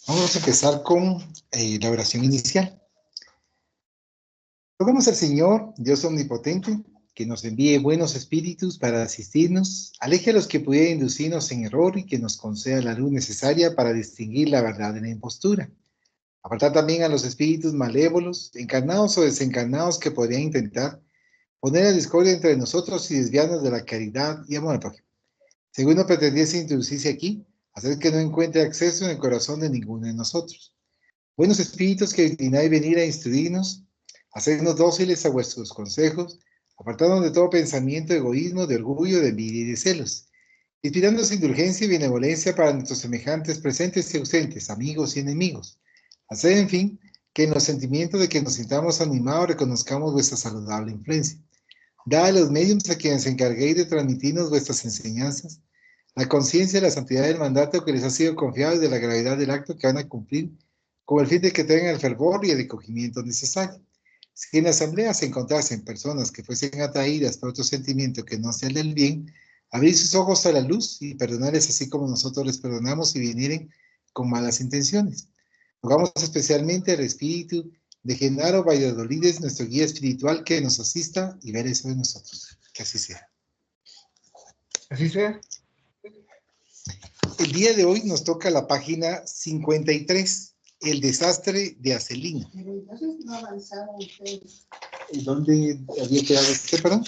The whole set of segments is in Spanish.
Vamos a empezar con la oración inicial. Rogamos al Señor, Dios omnipotente, que nos envíe buenos espíritus para asistirnos, aleje a los que pudieran inducirnos en error y que nos conceda la luz necesaria para distinguir la verdad de la impostura. Apartar también a los espíritus malévolos, encarnados o desencarnados, que podrían intentar poner la discordia entre nosotros y desviarnos de la caridad y amor al prójimo. Según no pretendiese introducirse aquí, hacer que no encuentre acceso en el corazón de ninguno de nosotros. Buenos espíritus que dignáis venir a instruirnos, hacernos dóciles a vuestros consejos, apartándonos de todo pensamiento de egoísmo, de orgullo, de envidia y de celos, inspirándonos indulgencia y benevolencia para nuestros semejantes presentes y ausentes, amigos y enemigos. Hacer, en fin, que en los sentimientos de que nos sintamos animados reconozcamos vuestra saludable influencia. Dad a los medios a quienes encarguéis de transmitirnos vuestras enseñanzas la conciencia de la santidad del mandato que les ha sido confiado y de la gravedad del acto que van a cumplir, con el fin de que tengan el fervor y el acogimiento necesario. Si en la asamblea se encontrasen personas que fuesen atraídas por otro sentimiento que no sea el del bien, abrir sus ojos a la luz y perdonarles así como nosotros les perdonamos si vinieren con malas intenciones. Rogamos especialmente al Espíritu de Genaro Valladolid, nuestro guía espiritual, que nos asista y vele sobre nosotros. Que así sea. Así sea. El día de hoy nos toca la página 53, el desastre de Acelino. Pero entonces no avanzaron ustedes. ¿Dónde había quedado usted, perdón?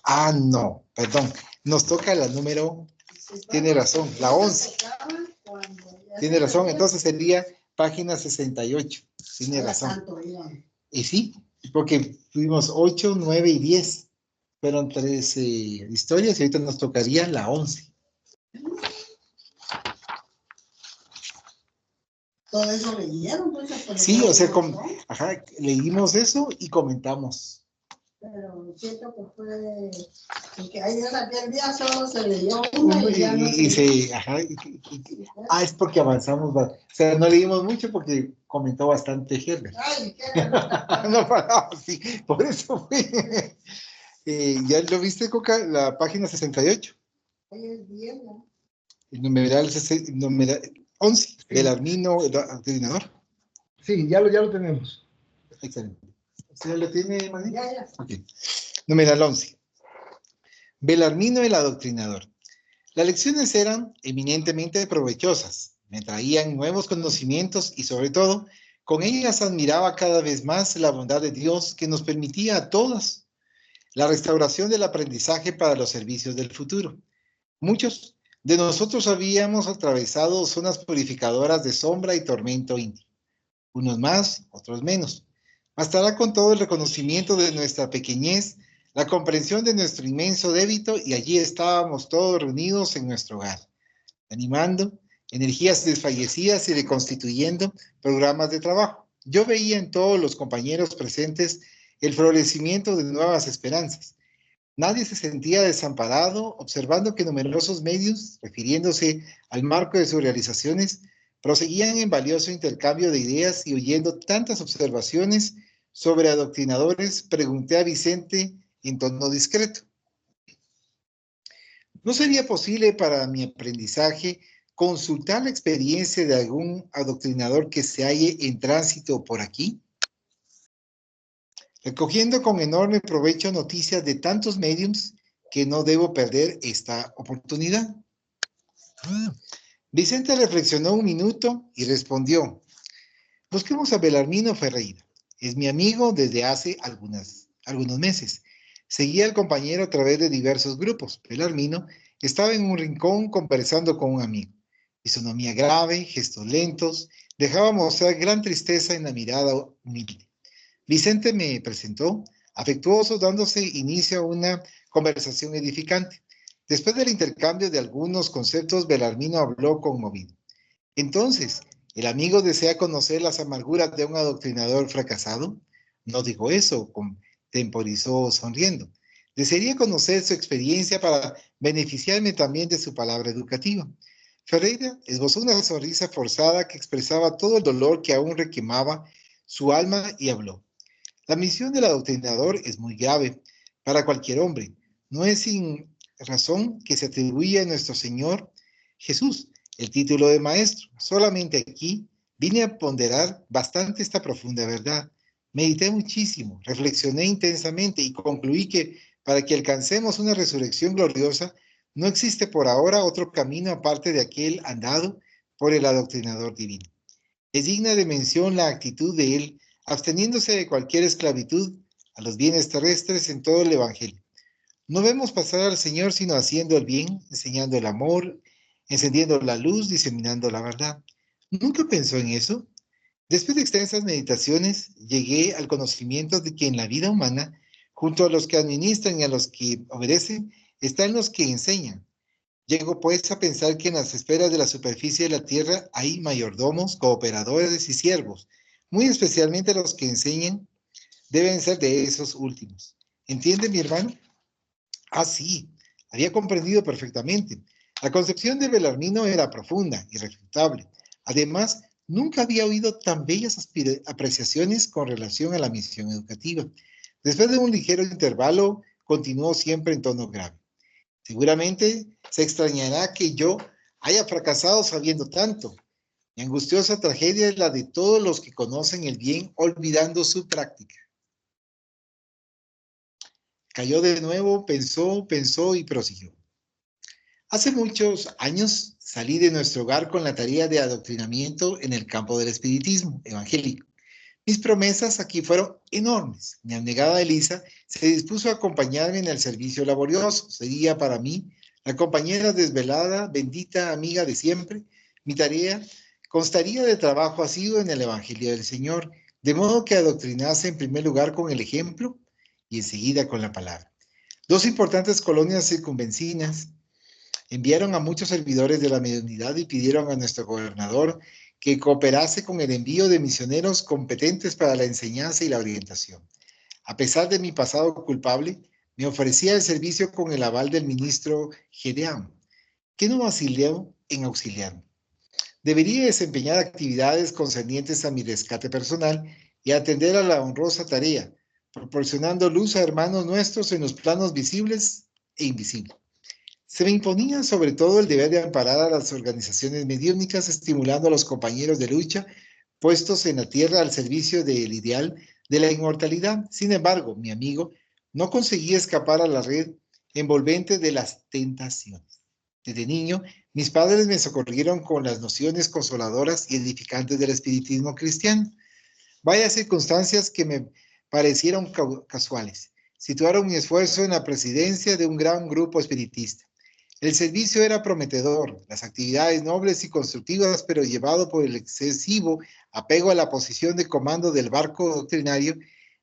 Ah, no, perdón. Nos toca la número, tiene razón, la 11. Tiene razón, entonces sería página 68. Tiene razón. Y sí, porque tuvimos 8, 9 y 10. Fueron 13 historias y ahorita nos tocaría la 11. Todo eso leyeron, pues. Sí, o sea, leímos eso y comentamos. Pero siento que fue, porque ayer aquel día solo se leyó una y ya no es porque avanzamos, o sea, no leímos mucho porque comentó bastante Herbert. Ay, qué No paraba, sí, por eso fue. ¿Ya lo viste, Coca? La página 68. Hoy es 10, ¿no? El numeral 11, Sí. Belarmino, el adoctrinador. Sí, ya lo tenemos. Excelente. ¿Usted ya lo tiene, Magdi? Ya. Ok. Numeral 11. Belarmino, el adoctrinador. Las lecciones eran eminentemente provechosas. Me traían nuevos conocimientos y, sobre todo, con ellas admiraba cada vez más la bondad de Dios que nos permitía a todas la restauración del aprendizaje para los servicios del futuro. Muchos de nosotros habíamos atravesado zonas purificadoras de sombra y tormento íntimo. Unos más, otros menos. Bastará con todo el reconocimiento de nuestra pequeñez, la comprensión de nuestro inmenso débito, y allí estábamos todos reunidos en nuestro hogar, animando energías desfallecidas y reconstituyendo programas de trabajo. Yo veía en todos los compañeros presentes el florecimiento de nuevas esperanzas. Nadie se sentía desamparado, observando que numerosos medios, refiriéndose al marco de sus realizaciones, proseguían en valioso intercambio de ideas, y oyendo tantas observaciones sobre adoctrinadores, pregunté a Vicente en tono discreto: ¿no sería posible para mi aprendizaje consultar la experiencia de algún adoctrinador que se halle en tránsito por aquí? Recogiendo con enorme provecho noticias de tantos mediums, que no debo perder esta oportunidad. Vicente reflexionó un minuto y respondió: busquemos a Belarmino Ferreira. Es mi amigo desde hace algunos meses. Seguía al compañero a través de diversos grupos. Belarmino estaba en un rincón conversando con un amigo. Fisonomía grave, gestos lentos, dejaba mostrar gran tristeza en la mirada humilde. Vicente me presentó, afectuoso, dándose inicio a una conversación edificante. Después del intercambio de algunos conceptos, Belarmino habló conmovido. Entonces, ¿el amigo desea conocer las amarguras de un adoctrinador fracasado? No digo eso, temporizó sonriendo. Desearía conocer su experiencia para beneficiarme también de su palabra educativa. Ferreira esbozó una sonrisa forzada que expresaba todo el dolor que aún requemaba su alma y habló. La misión del adoctrinador es muy grave para cualquier hombre. No es sin razón que se atribuye a nuestro Señor Jesús el título de maestro. Solamente aquí vine a ponderar bastante esta profunda verdad. Medité muchísimo, reflexioné intensamente y concluí que para que alcancemos una resurrección gloriosa, no existe por ahora otro camino aparte de aquel andado por el adoctrinador divino. Es digna de mención la actitud de él, absteniéndose de cualquier esclavitud a los bienes terrestres en todo el Evangelio. No vemos pasar al Señor sino haciendo el bien, enseñando el amor, encendiendo la luz, diseminando la verdad. ¿Nunca pensó en eso? Después de extensas meditaciones, llegué al conocimiento de que en la vida humana, junto a los que administran y a los que obedecen, están los que enseñan. Llego pues a pensar que en las esferas de la superficie de la tierra hay mayordomos, cooperadores y siervos. Muy especialmente los que enseñan deben ser de esos últimos. ¿Entiende, mi hermano? Ah, sí, había comprendido perfectamente. La concepción de Belarmino era profunda, irrefutable. Además, nunca había oído tan bellas apreciaciones con relación a la misión educativa. Después de un ligero intervalo, continuó siempre en tono grave. Seguramente se extrañará que yo haya fracasado sabiendo tanto. Mi angustiosa tragedia es la de todos los que conocen el bien olvidando su práctica. Cayó de nuevo, pensó y prosiguió. Hace muchos años salí de nuestro hogar con la tarea de adoctrinamiento en el campo del espiritismo evangélico. Mis promesas aquí fueron enormes. Mi abnegada Elisa se dispuso a acompañarme en el servicio laborioso. Sería para mí la compañera desvelada, bendita amiga de siempre. Mi tarea constaría de trabajo asiduo en el Evangelio del Señor, de modo que adoctrinase en primer lugar con el ejemplo y enseguida con la palabra. Dos importantes colonias circunvencinas enviaron a muchos servidores de la mediunidad y pidieron a nuestro gobernador que cooperase con el envío de misioneros competentes para la enseñanza y la orientación. A pesar de mi pasado culpable, me ofrecía el servicio con el aval del ministro Gedeón, que no vaciló en auxiliarme. Debería desempeñar actividades concernientes a mi rescate personal y atender a la honrosa tarea, proporcionando luz a hermanos nuestros en los planos visibles e invisibles. Se me imponía sobre todo el deber de amparar a las organizaciones mediúnicas, estimulando a los compañeros de lucha puestos en la tierra al servicio del ideal de la inmortalidad. Sin embargo, mi amigo no conseguía escapar a la red envolvente de las tentaciones. Desde niño, mis padres me socorrieron con las nociones consoladoras y edificantes del espiritismo cristiano. Vaya circunstancias que me parecieron casuales. Situaron mi esfuerzo en la presidencia de un gran grupo espiritista. El servicio era prometedor, las actividades nobles y constructivas, pero llevado por el excesivo apego a la posición de comando del barco doctrinario,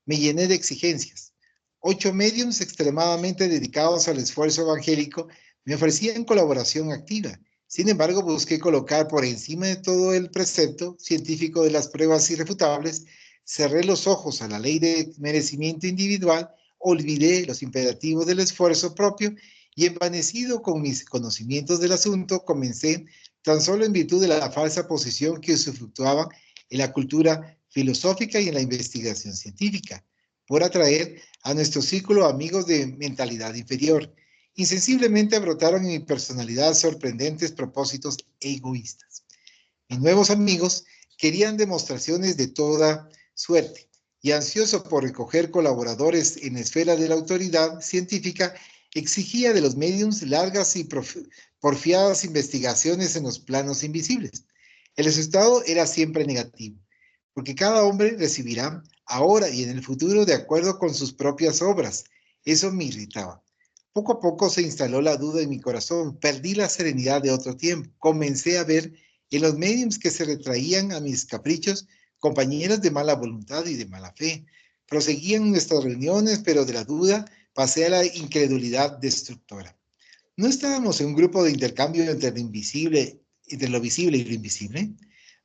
me llené de exigencias. 8 médiums extremadamente dedicados al esfuerzo evangélico me ofrecían colaboración activa. Sin embargo, busqué colocar por encima de todo el precepto científico de las pruebas irrefutables, cerré los ojos a la ley de merecimiento individual, olvidé los imperativos del esfuerzo propio y envanecido con mis conocimientos del asunto, comencé, tan solo en virtud de la falsa posición que usufructuaban en la cultura filosófica y en la investigación científica, por atraer a nuestro círculo amigos de mentalidad inferior. Insensiblemente brotaron en mi personalidad sorprendentes propósitos egoístas. Mis nuevos amigos querían demostraciones de toda suerte y ansioso por recoger colaboradores en la esfera de la autoridad científica, exigía de los médiums largas y porfiadas investigaciones en los planos invisibles. El resultado era siempre negativo, porque cada hombre recibirá ahora y en el futuro de acuerdo con sus propias obras. Eso me irritaba. Poco a poco se instaló la duda en mi corazón, perdí la serenidad de otro tiempo, comencé a ver en los médiums que se retraían a mis caprichos compañeras de mala voluntad y de mala fe. Proseguían nuestras reuniones, pero de la duda pasé a la incredulidad destructora. ¿No estábamos en un grupo de intercambio entre lo visible y lo invisible?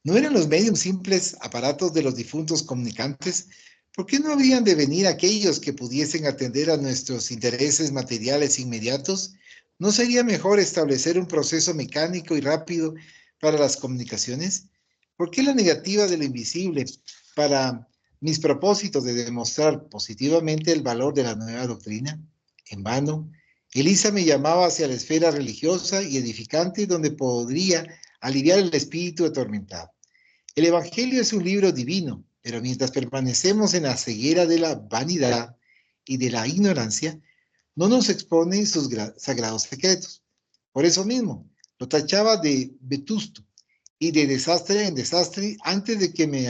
¿No eran los medios simples aparatos de los difuntos comunicantes? ¿Por qué no habrían de venir aquellos que pudiesen atender a nuestros intereses materiales inmediatos? ¿No sería mejor establecer un proceso mecánico y rápido para las comunicaciones? ¿Por qué la negativa de lo invisible para mis propósitos de demostrar positivamente el valor de la nueva doctrina? En vano, Elisa me llamaba hacia la esfera religiosa y edificante donde podría aliviar el espíritu atormentado. El Evangelio es un libro divino, pero mientras permanecemos en la ceguera de la vanidad y de la ignorancia, no nos expone sus sagrados secretos. Por eso mismo, lo tachaba de vetusto y de desastre en desastre antes de que me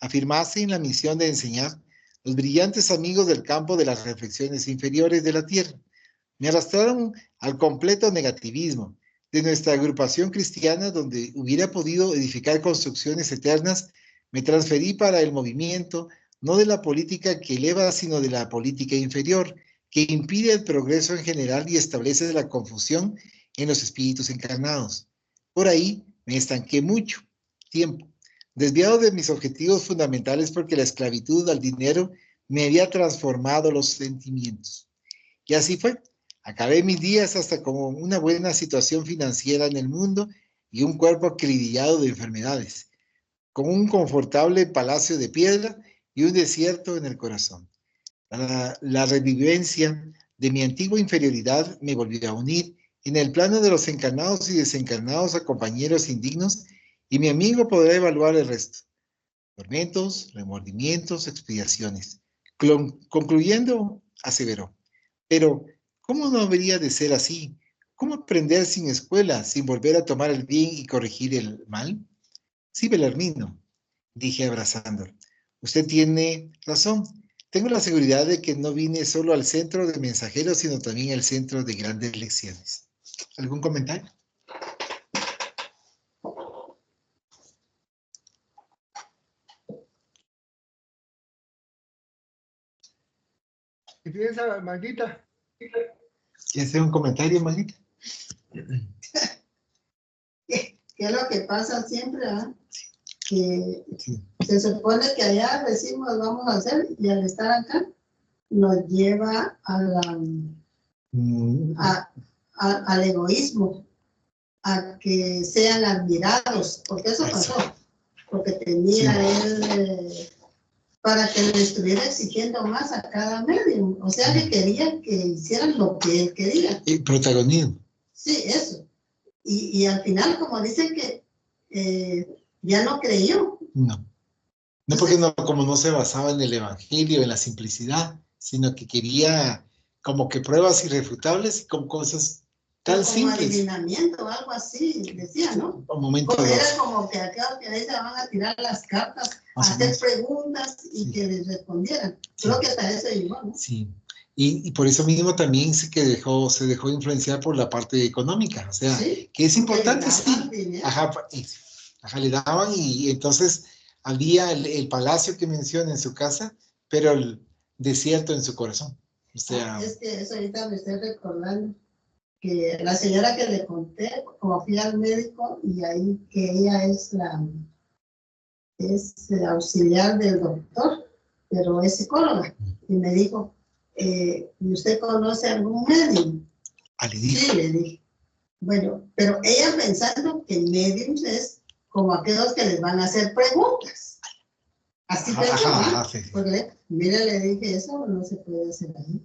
afirmase en la misión de enseñar los brillantes amigos del campo de las reflexiones inferiores de la tierra. Me arrastraron al completo negativismo de nuestra agrupación cristiana, donde hubiera podido edificar construcciones eternas. Me transferí para el movimiento, no de la política que eleva, sino de la política inferior, que impide el progreso en general y establece la confusión en los espíritus encarnados. Por ahí me estanqué mucho tiempo, desviado de mis objetivos fundamentales porque la esclavitud al dinero me había transformado los sentimientos. Y así fue. Acabé mis días hasta con una buena situación financiera en el mundo y un cuerpo acribillado de enfermedades, con un confortable palacio de piedra y un desierto en el corazón. La revivencia de mi antigua inferioridad me volvió a unir en el plano de los encarnados y desencarnados a compañeros indignos, y mi amigo podrá evaluar el resto. Tormentos, remordimientos, expiaciones. Concluyendo, aseveró: pero, ¿cómo no habría de ser así? ¿Cómo aprender sin escuela, sin volver a tomar el bien y corregir el mal? Sí, Belarmino, dije abrazándolo. Usted tiene razón. Tengo la seguridad de que no vine solo al centro de mensajeros, sino también al centro de grandes lecciones. ¿Algún comentario? ¿Qué piensa, Maguita? ¿Quiere hacer un comentario, Maguita? ¿Qué es lo que pasa siempre? Que Sí. se supone que allá decimos vamos a hacer, y al estar acá nos lleva al egoísmo, a que sean admirados, porque eso pasó, porque tenía él para que le estuviera exigiendo más a cada medio, o sea que quería que hicieran lo que él quería. El protagonismo. Sí, eso. Y al final, como dicen que ya no creyó. No. No porque no, como no se basaba en el evangelio, en la simplicidad, sino que quería como que pruebas irrefutables y con cosas tan como simples. Adivinamiento o algo así, decía, ¿no? Un momento Porque era como que acá que ahí se van a tirar las cartas, hacer preguntas y que les respondieran. Creo que hasta eso llegó, ¿no? Sí. Y por eso mismo también se dejó influenciar por la parte económica, o sea, que es importante, sí. Ajá, le daban, y entonces había el palacio que menciona en su casa, pero el desierto en su corazón. O sea, es que eso ahorita me estoy recordando, que la señora que le conté, como fui al médico, y ahí que ella es auxiliar del doctor, pero es psicóloga, y me dijo, ¿y usted conoce algún médium? Sí, le dije. Bueno, pero ella pensando que mediums es como aquellos que les van a hacer preguntas. Así pensaba, porque mira, le dije, eso no se puede hacer ahí.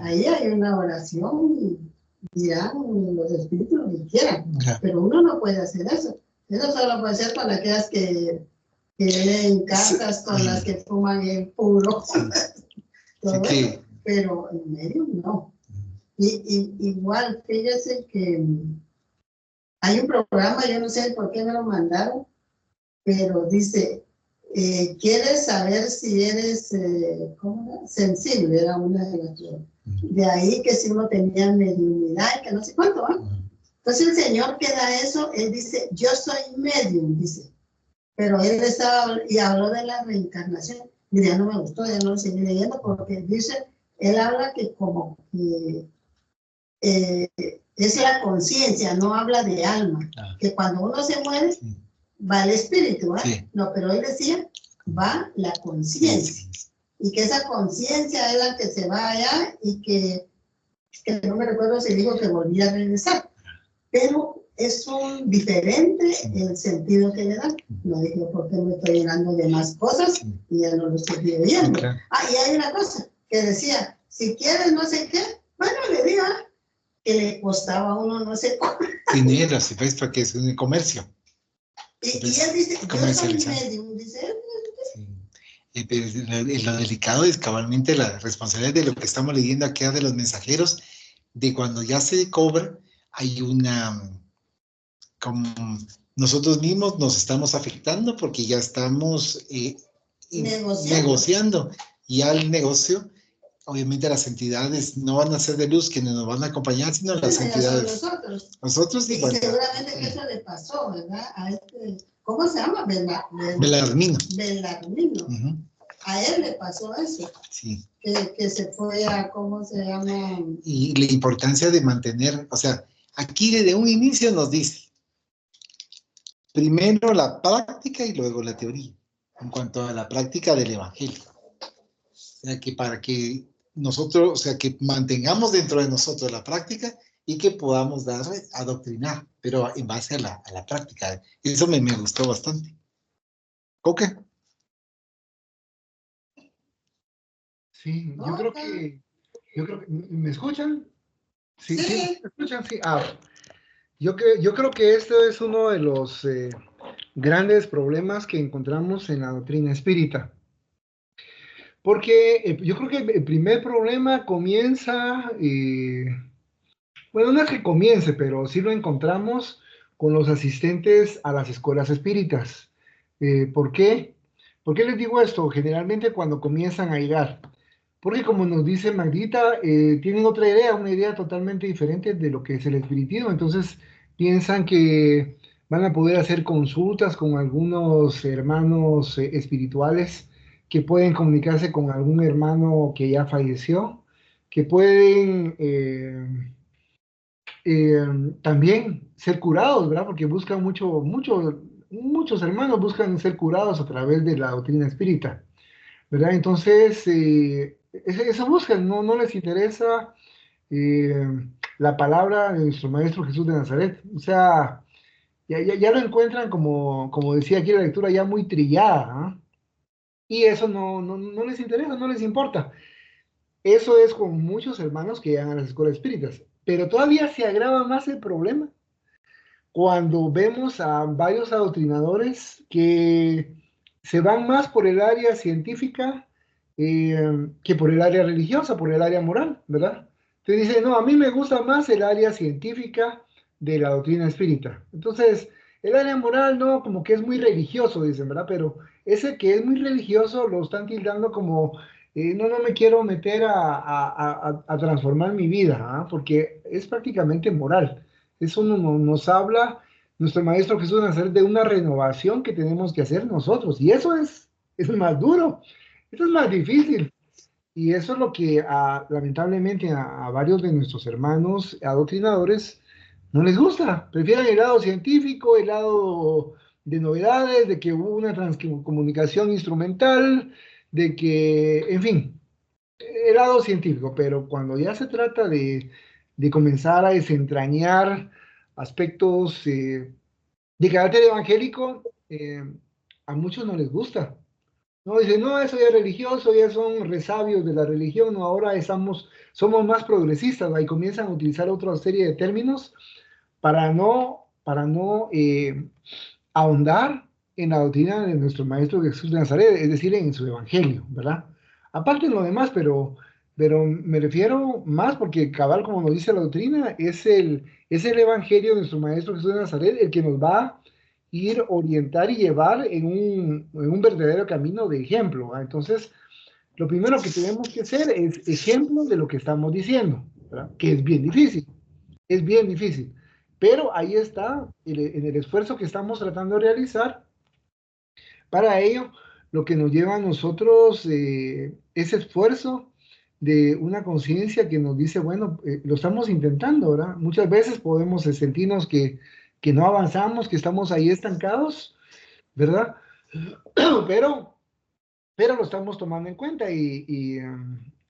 Ahí hay una oración y dirán los espíritus lo que quieran, pero uno no puede hacer eso. Eso solo puede ser para aquellas que leen cartas, con las que fuman el puro, todo eso, pero en medio no. Igual, fíjese que hay un programa, yo no sé por qué me lo mandaron, pero dice, ¿quieres saber si eres sensible? Era una de las cosas. De ahí que si uno tenía mediunidad y que no sé cuánto, ¿va? Entonces el señor que da eso, él dice, yo soy medium, dice. Pero él estaba, y habló de la reencarnación. Y ya no me gustó, ya no lo seguí leyendo, porque dice, él habla que como que es la conciencia, no habla de alma. Que cuando uno se muere, va el espíritu, ¿eh? Sí. No, pero él decía, va la conciencia. Y que esa conciencia es la que se va allá y que no me recuerdo si dijo que volvía a regresar. Pero es un diferente el sentido que le da. No dije, ¿por qué me estoy llenando de más cosas? Y ya no lo estoy oyendo. Y hay una cosa que decía, si quieres no sé qué, bueno, le diga, que le costaba a uno no sé cómo. Dinero, si ves, porque es un comercio. Y él dice, yo soy medium, dice él. Sí. Pero lo delicado es cabalmente la responsabilidad de lo que estamos leyendo aquí de los mensajeros, de cuando ya se cobra, hay una, como nosotros mismos nos estamos afectando porque ya estamos negociando. Y al negocio, obviamente las entidades no van a ser de luz quienes nos van a acompañar, sino las entidades. Nosotros y seguramente que eso le pasó, ¿verdad? A este, ¿cómo se llama? Belarmino. Uh-huh. A él le pasó eso. Sí. Que se fue a, ¿cómo se llama? Y la importancia de mantener, o sea, aquí desde un inicio nos dice, primero la práctica y luego la teoría, en cuanto a la práctica del Evangelio. O sea, que para que nosotros, o sea, que mantengamos dentro de nosotros la práctica y que podamos dar a adoctrinar, pero en base a la práctica. Eso me gustó bastante. ¿Ok? Sí, yo creo que, ¿me escuchan? Sí, ¿me escuchan? Sí. Yo creo que esto es uno de los grandes problemas que encontramos en la doctrina espírita. Porque yo creo que el primer problema comienza, bueno, no es que comience, pero sí lo encontramos con los asistentes a las escuelas espíritas. ¿Por qué? ¿Por qué les digo esto? Generalmente cuando comienzan a llegar. Porque como nos dice Magdita, tienen otra idea, una idea totalmente diferente de lo que es el espiritismo. Entonces piensan que van a poder hacer consultas con algunos hermanos espirituales que pueden comunicarse con algún hermano que ya falleció, que pueden también ser curados, ¿verdad? Porque buscan muchos hermanos buscan ser curados a través de la doctrina espírita, ¿verdad? Entonces, eso buscan, no les interesa eh, la palabra de nuestro Maestro Jesús de Nazaret. O sea, ya lo encuentran como decía aquí la lectura, ya muy trillada, ¿eh? Y eso no les interesa, no les importa. Eso es con muchos hermanos que llegan a las escuelas espíritas. Pero todavía se agrava más el problema cuando vemos a varios adoctrinadores que se van más por el área científica que por el área religiosa, por el área moral, ¿verdad? Entonces dice, no, a mí me gusta más el área científica de la doctrina espírita. Entonces, el área moral no, como que es muy religioso, dicen, ¿verdad? Pero ese que es muy religioso lo están tildando como, no me quiero meter a transformar mi vida, ¿eh? Porque es prácticamente moral. Eso nos habla nuestro Maestro Jesús de Nazaret de una renovación que tenemos que hacer nosotros. Y eso es más duro, eso es más difícil. Y eso es lo que lamentablemente a varios de nuestros hermanos adoctrinadores no les gusta. Prefieren el lado científico, el lado de novedades, de que hubo una transcomunicación instrumental, de que, en fin, el lado científico. Pero cuando ya se trata de comenzar a desentrañar aspectos de carácter evangélico, a muchos no les gusta. No, dicen, no, eso ya es religioso, ya son resabios de la religión, no, ahora somos más progresistas, ¿va? Y comienzan a utilizar otra serie de términos para no ahondar en la doctrina de nuestro Maestro Jesús de Nazaret, es decir, en su evangelio, ¿verdad? Aparte de lo demás, pero me refiero más porque cabal, como nos dice la doctrina, es el evangelio de nuestro Maestro Jesús de Nazaret el que nos va a ir, orientar y llevar en un verdadero camino de ejemplo, ¿verdad? Entonces, lo primero que tenemos que hacer es ejemplo de lo que estamos diciendo, ¿verdad? Que es bien difícil, pero ahí está en el esfuerzo que estamos tratando de realizar. Para ello, lo que nos lleva a nosotros ese esfuerzo de una conciencia que nos dice, bueno, lo estamos intentando, ¿verdad? Muchas veces podemos sentirnos que no avanzamos, que estamos ahí estancados, ¿verdad? Pero lo estamos tomando en cuenta y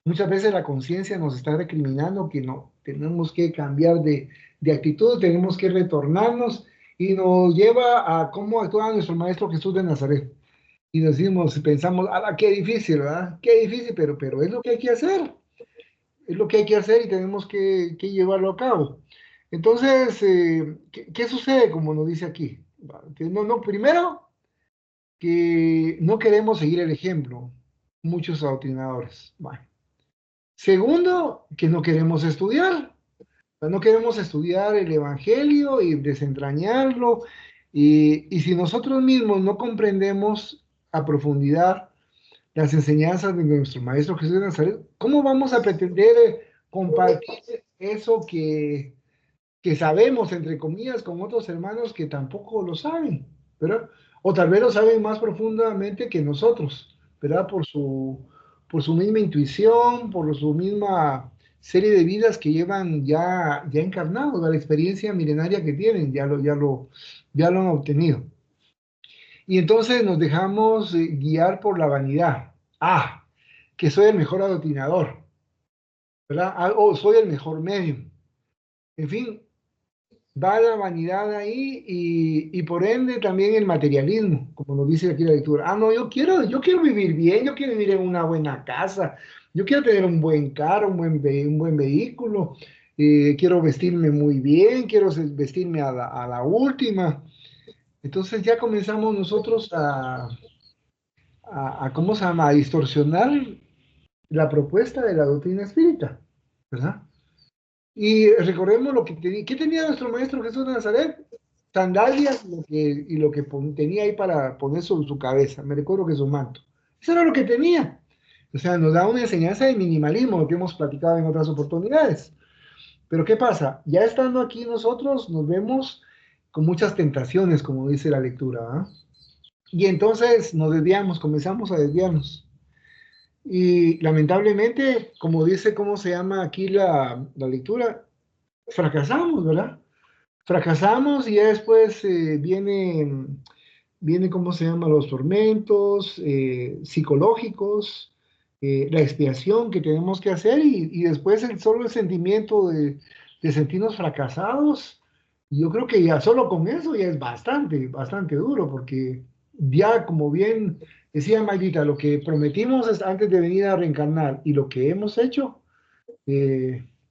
muchas veces la conciencia nos está recriminando que no, tenemos que cambiar de actitud, tenemos que retornarnos y nos lleva a cómo actúa nuestro Maestro Jesús de Nazaret. Y decimos, pensamos, ¡ah, qué difícil!, ¿verdad? Qué difícil, pero es lo que hay que hacer. es lo que hay que hacer y tenemos que llevarlo a cabo. Entonces, ¿qué sucede, como nos dice aquí? Que primero, que no queremos seguir el ejemplo, muchos adoctrinadores. Bueno. Segundo, que no queremos estudiar. No queremos estudiar el Evangelio y desentrañarlo. Y si nosotros mismos no comprendemos a profundidad las enseñanzas de nuestro Maestro Jesús de Nazaret, ¿cómo vamos a pretender compartir eso que sabemos, entre comillas, con otros hermanos que tampoco lo saben, ¿verdad? O tal vez lo saben más profundamente que nosotros, ¿verdad? Por su misma intuición, por su misma serie de vidas que llevan ya encarnados, la experiencia milenaria que tienen, ya lo han obtenido. Y entonces nos dejamos guiar por la vanidad. Ah, que soy el mejor adoctrinador, ¿verdad? Ah, o soy el mejor medium. En fin, va la vanidad ahí y por ende también el materialismo, como nos dice aquí la lectura. Ah, no, yo quiero vivir bien, yo quiero vivir en una buena casa, yo quiero tener un buen carro, un buen vehículo, quiero vestirme muy bien, quiero vestirme a la última. Entonces ya comenzamos nosotros ¿cómo se llama? A distorsionar la propuesta de la doctrina espírita, ¿verdad? Y recordemos lo que ¿qué tenía nuestro Maestro Jesús de Nazaret? Sandalias y lo que tenía ahí para poner sobre su cabeza. Me recuerdo que su manto. Eso era lo que tenía. O sea, nos da una enseñanza de minimalismo, lo que hemos platicado en otras oportunidades. Pero ¿qué pasa? Ya estando aquí nosotros nos vemos con muchas tentaciones, como dice la lectura, ¿ah? Y entonces nos desviamos, comenzamos a desviarnos. Y lamentablemente, como dice, ¿cómo se llama aquí la lectura? Fracasamos, ¿verdad? Fracasamos y ya después viene, ¿cómo se llama? Los tormentos psicológicos, la expiación que tenemos que hacer y después solo el sentimiento de sentirnos fracasados. Yo creo que ya solo con eso ya es bastante duro, porque ya como bien decía Mayrita, lo que prometimos es antes de venir a reencarnar y lo que hemos hecho,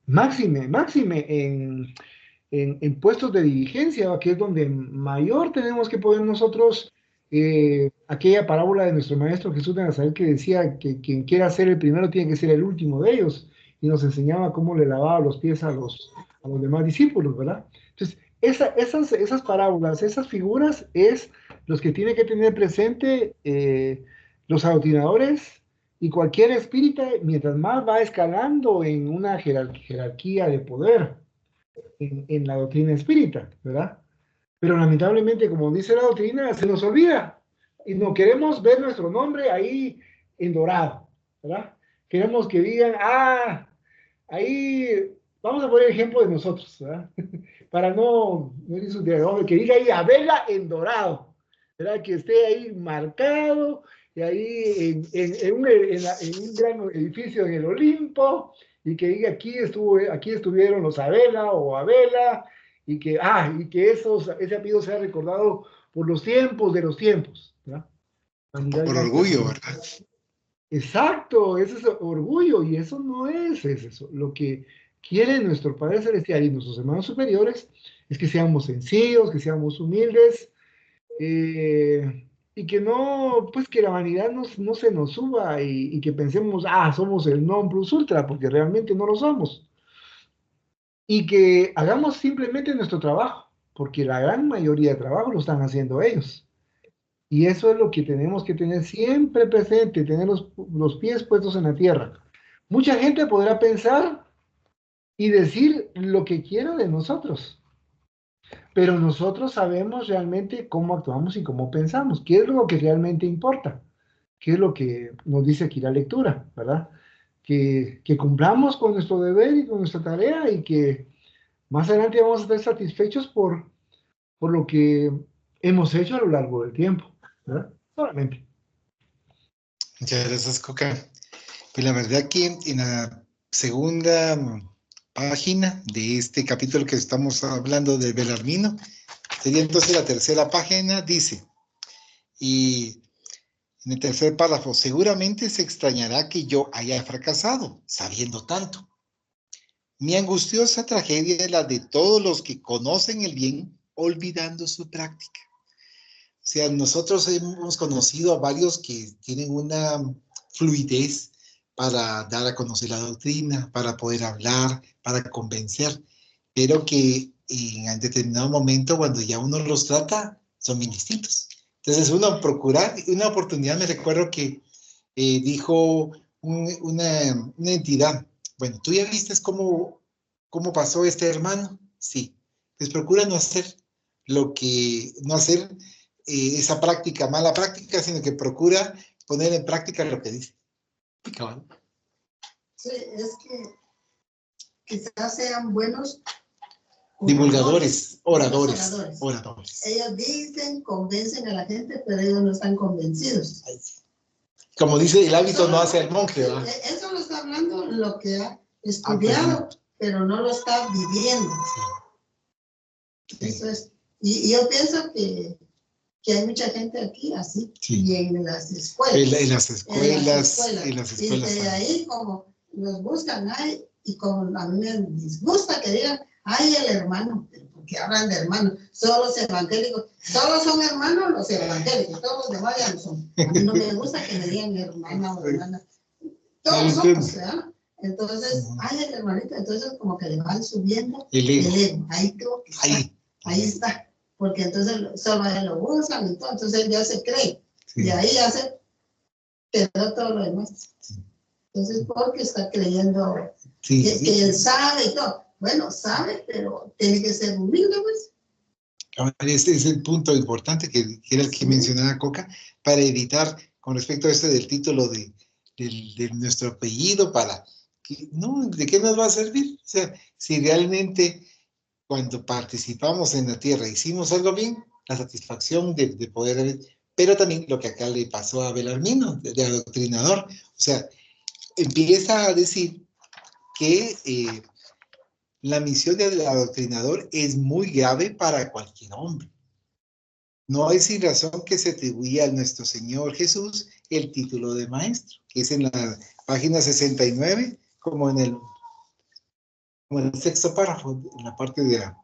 máxime en puestos de dirigencia, que es donde mayor tenemos que poder nosotros, aquella parábola de nuestro Maestro Jesús de Nazaret que decía que quien quiera ser el primero tiene que ser el último de ellos, y nos enseñaba cómo le lavaba los pies a los demás discípulos, ¿verdad? Entonces, esas parábolas, esas figuras es los que tiene que tener presente los adoctrinadores y cualquier espírita, mientras más va escalando en una jerarquía de poder en la doctrina espírita, ¿verdad? Pero lamentablemente, como dice la doctrina, se nos olvida y no queremos ver nuestro nombre ahí en dorado, ¿verdad? Queremos que digan, ahí, vamos a poner ejemplo de nosotros, ¿verdad? Para no que diga ahí Abela en dorado, ¿verdad? Que esté ahí marcado y ahí en un gran edificio en el Olimpo, y que diga aquí estuvieron los Abela o Abela, y que ese apellido sea recordado por los tiempos de los tiempos, ¿verdad? Por orgullo, ¿verdad? Exacto, ese es orgullo, y eso no es eso. Lo que quiere nuestro Padre Celestial y nuestros hermanos superiores es que seamos sencillos, que seamos humildes, y que no, pues que la vanidad no se nos suba y que pensemos, somos el non plus ultra, porque realmente no lo somos. Y que hagamos simplemente nuestro trabajo, porque la gran mayoría de trabajo lo están haciendo ellos. Y eso es lo que tenemos que tener siempre presente, tener los pies puestos en la tierra. Mucha gente podrá pensar y decir lo que quiera de nosotros, pero nosotros sabemos realmente cómo actuamos y cómo pensamos, qué es lo que realmente importa, qué es lo que nos dice aquí la lectura, ¿verdad? Que cumplamos con nuestro deber y con nuestra tarea, y que más adelante vamos a estar satisfechos por lo que hemos hecho a lo largo del tiempo, ¿verdad? Solamente. Muchas gracias, Coca. Pues la verdad que en la segunda página de este capítulo que estamos hablando de Belarmino, sería entonces la tercera página, dice, y en el tercer párrafo, seguramente se extrañará que yo haya fracasado, sabiendo tanto. Mi angustiosa tragedia es la de todos los que conocen el bien, olvidando su práctica. O sea, nosotros hemos conocido a varios que tienen una fluidez para dar a conocer la doctrina, para poder hablar, para convencer, pero que en determinado momento, cuando ya uno los trata, son bien distintos. Entonces, uno procurar, una oportunidad, me recuerdo que dijo una entidad, bueno, ¿tú ya viste cómo pasó este hermano? Sí. Pues procura no hacer no hacer esa práctica, mala práctica, sino que procura poner en práctica lo que dice. Sí, es que quizás sean buenos divulgadores, oradores. oradores. Ellos dicen, convencen a la gente, pero ellos no están convencidos. Como dice, el hábito no hace al monje, ¿verdad? Eso lo está hablando lo que ha estudiado, pero no lo está viviendo. Sí. Eso es. Y yo pienso que hay mucha gente aquí así, sí. Y en las escuelas. En las escuelas. Y de ahí como nos buscan, ay, y como a mí me disgusta que digan, ay, el hermano, porque hablan de hermanos, solo los evangélicos, solo son hermanos los evangélicos, todos los demás ya no son. A mí no me gusta que me digan hermana o hermana. Todos somos, ¿verdad? Entonces, ay, el hermanito, entonces como que le van subiendo el ego. Ahí creo que está. Ahí está. Porque entonces solo él lo usan y todo, entonces él ya se cree. Sí. Y ahí ya se quedó todo lo demás. Sí. Entonces, porque está creyendo que él sabe y todo. Bueno, sabe, pero tiene que ser humilde, pues. Ese es el punto importante que era el que mencionaba Coca, para evitar, con respecto a este del título de nuestro apellido, no, ¿de qué nos va a servir? O sea, si realmente cuando participamos en la tierra hicimos algo bien, la satisfacción de poder, pero también lo que acá le pasó a Belarmino, de adoctrinador, o sea, empieza a decir que la misión del adoctrinador es muy grave para cualquier hombre. No hay sin razón que se atribuía a nuestro Señor Jesús el título de maestro, que es en la página 69, como en el sexto párrafo, en la parte de la...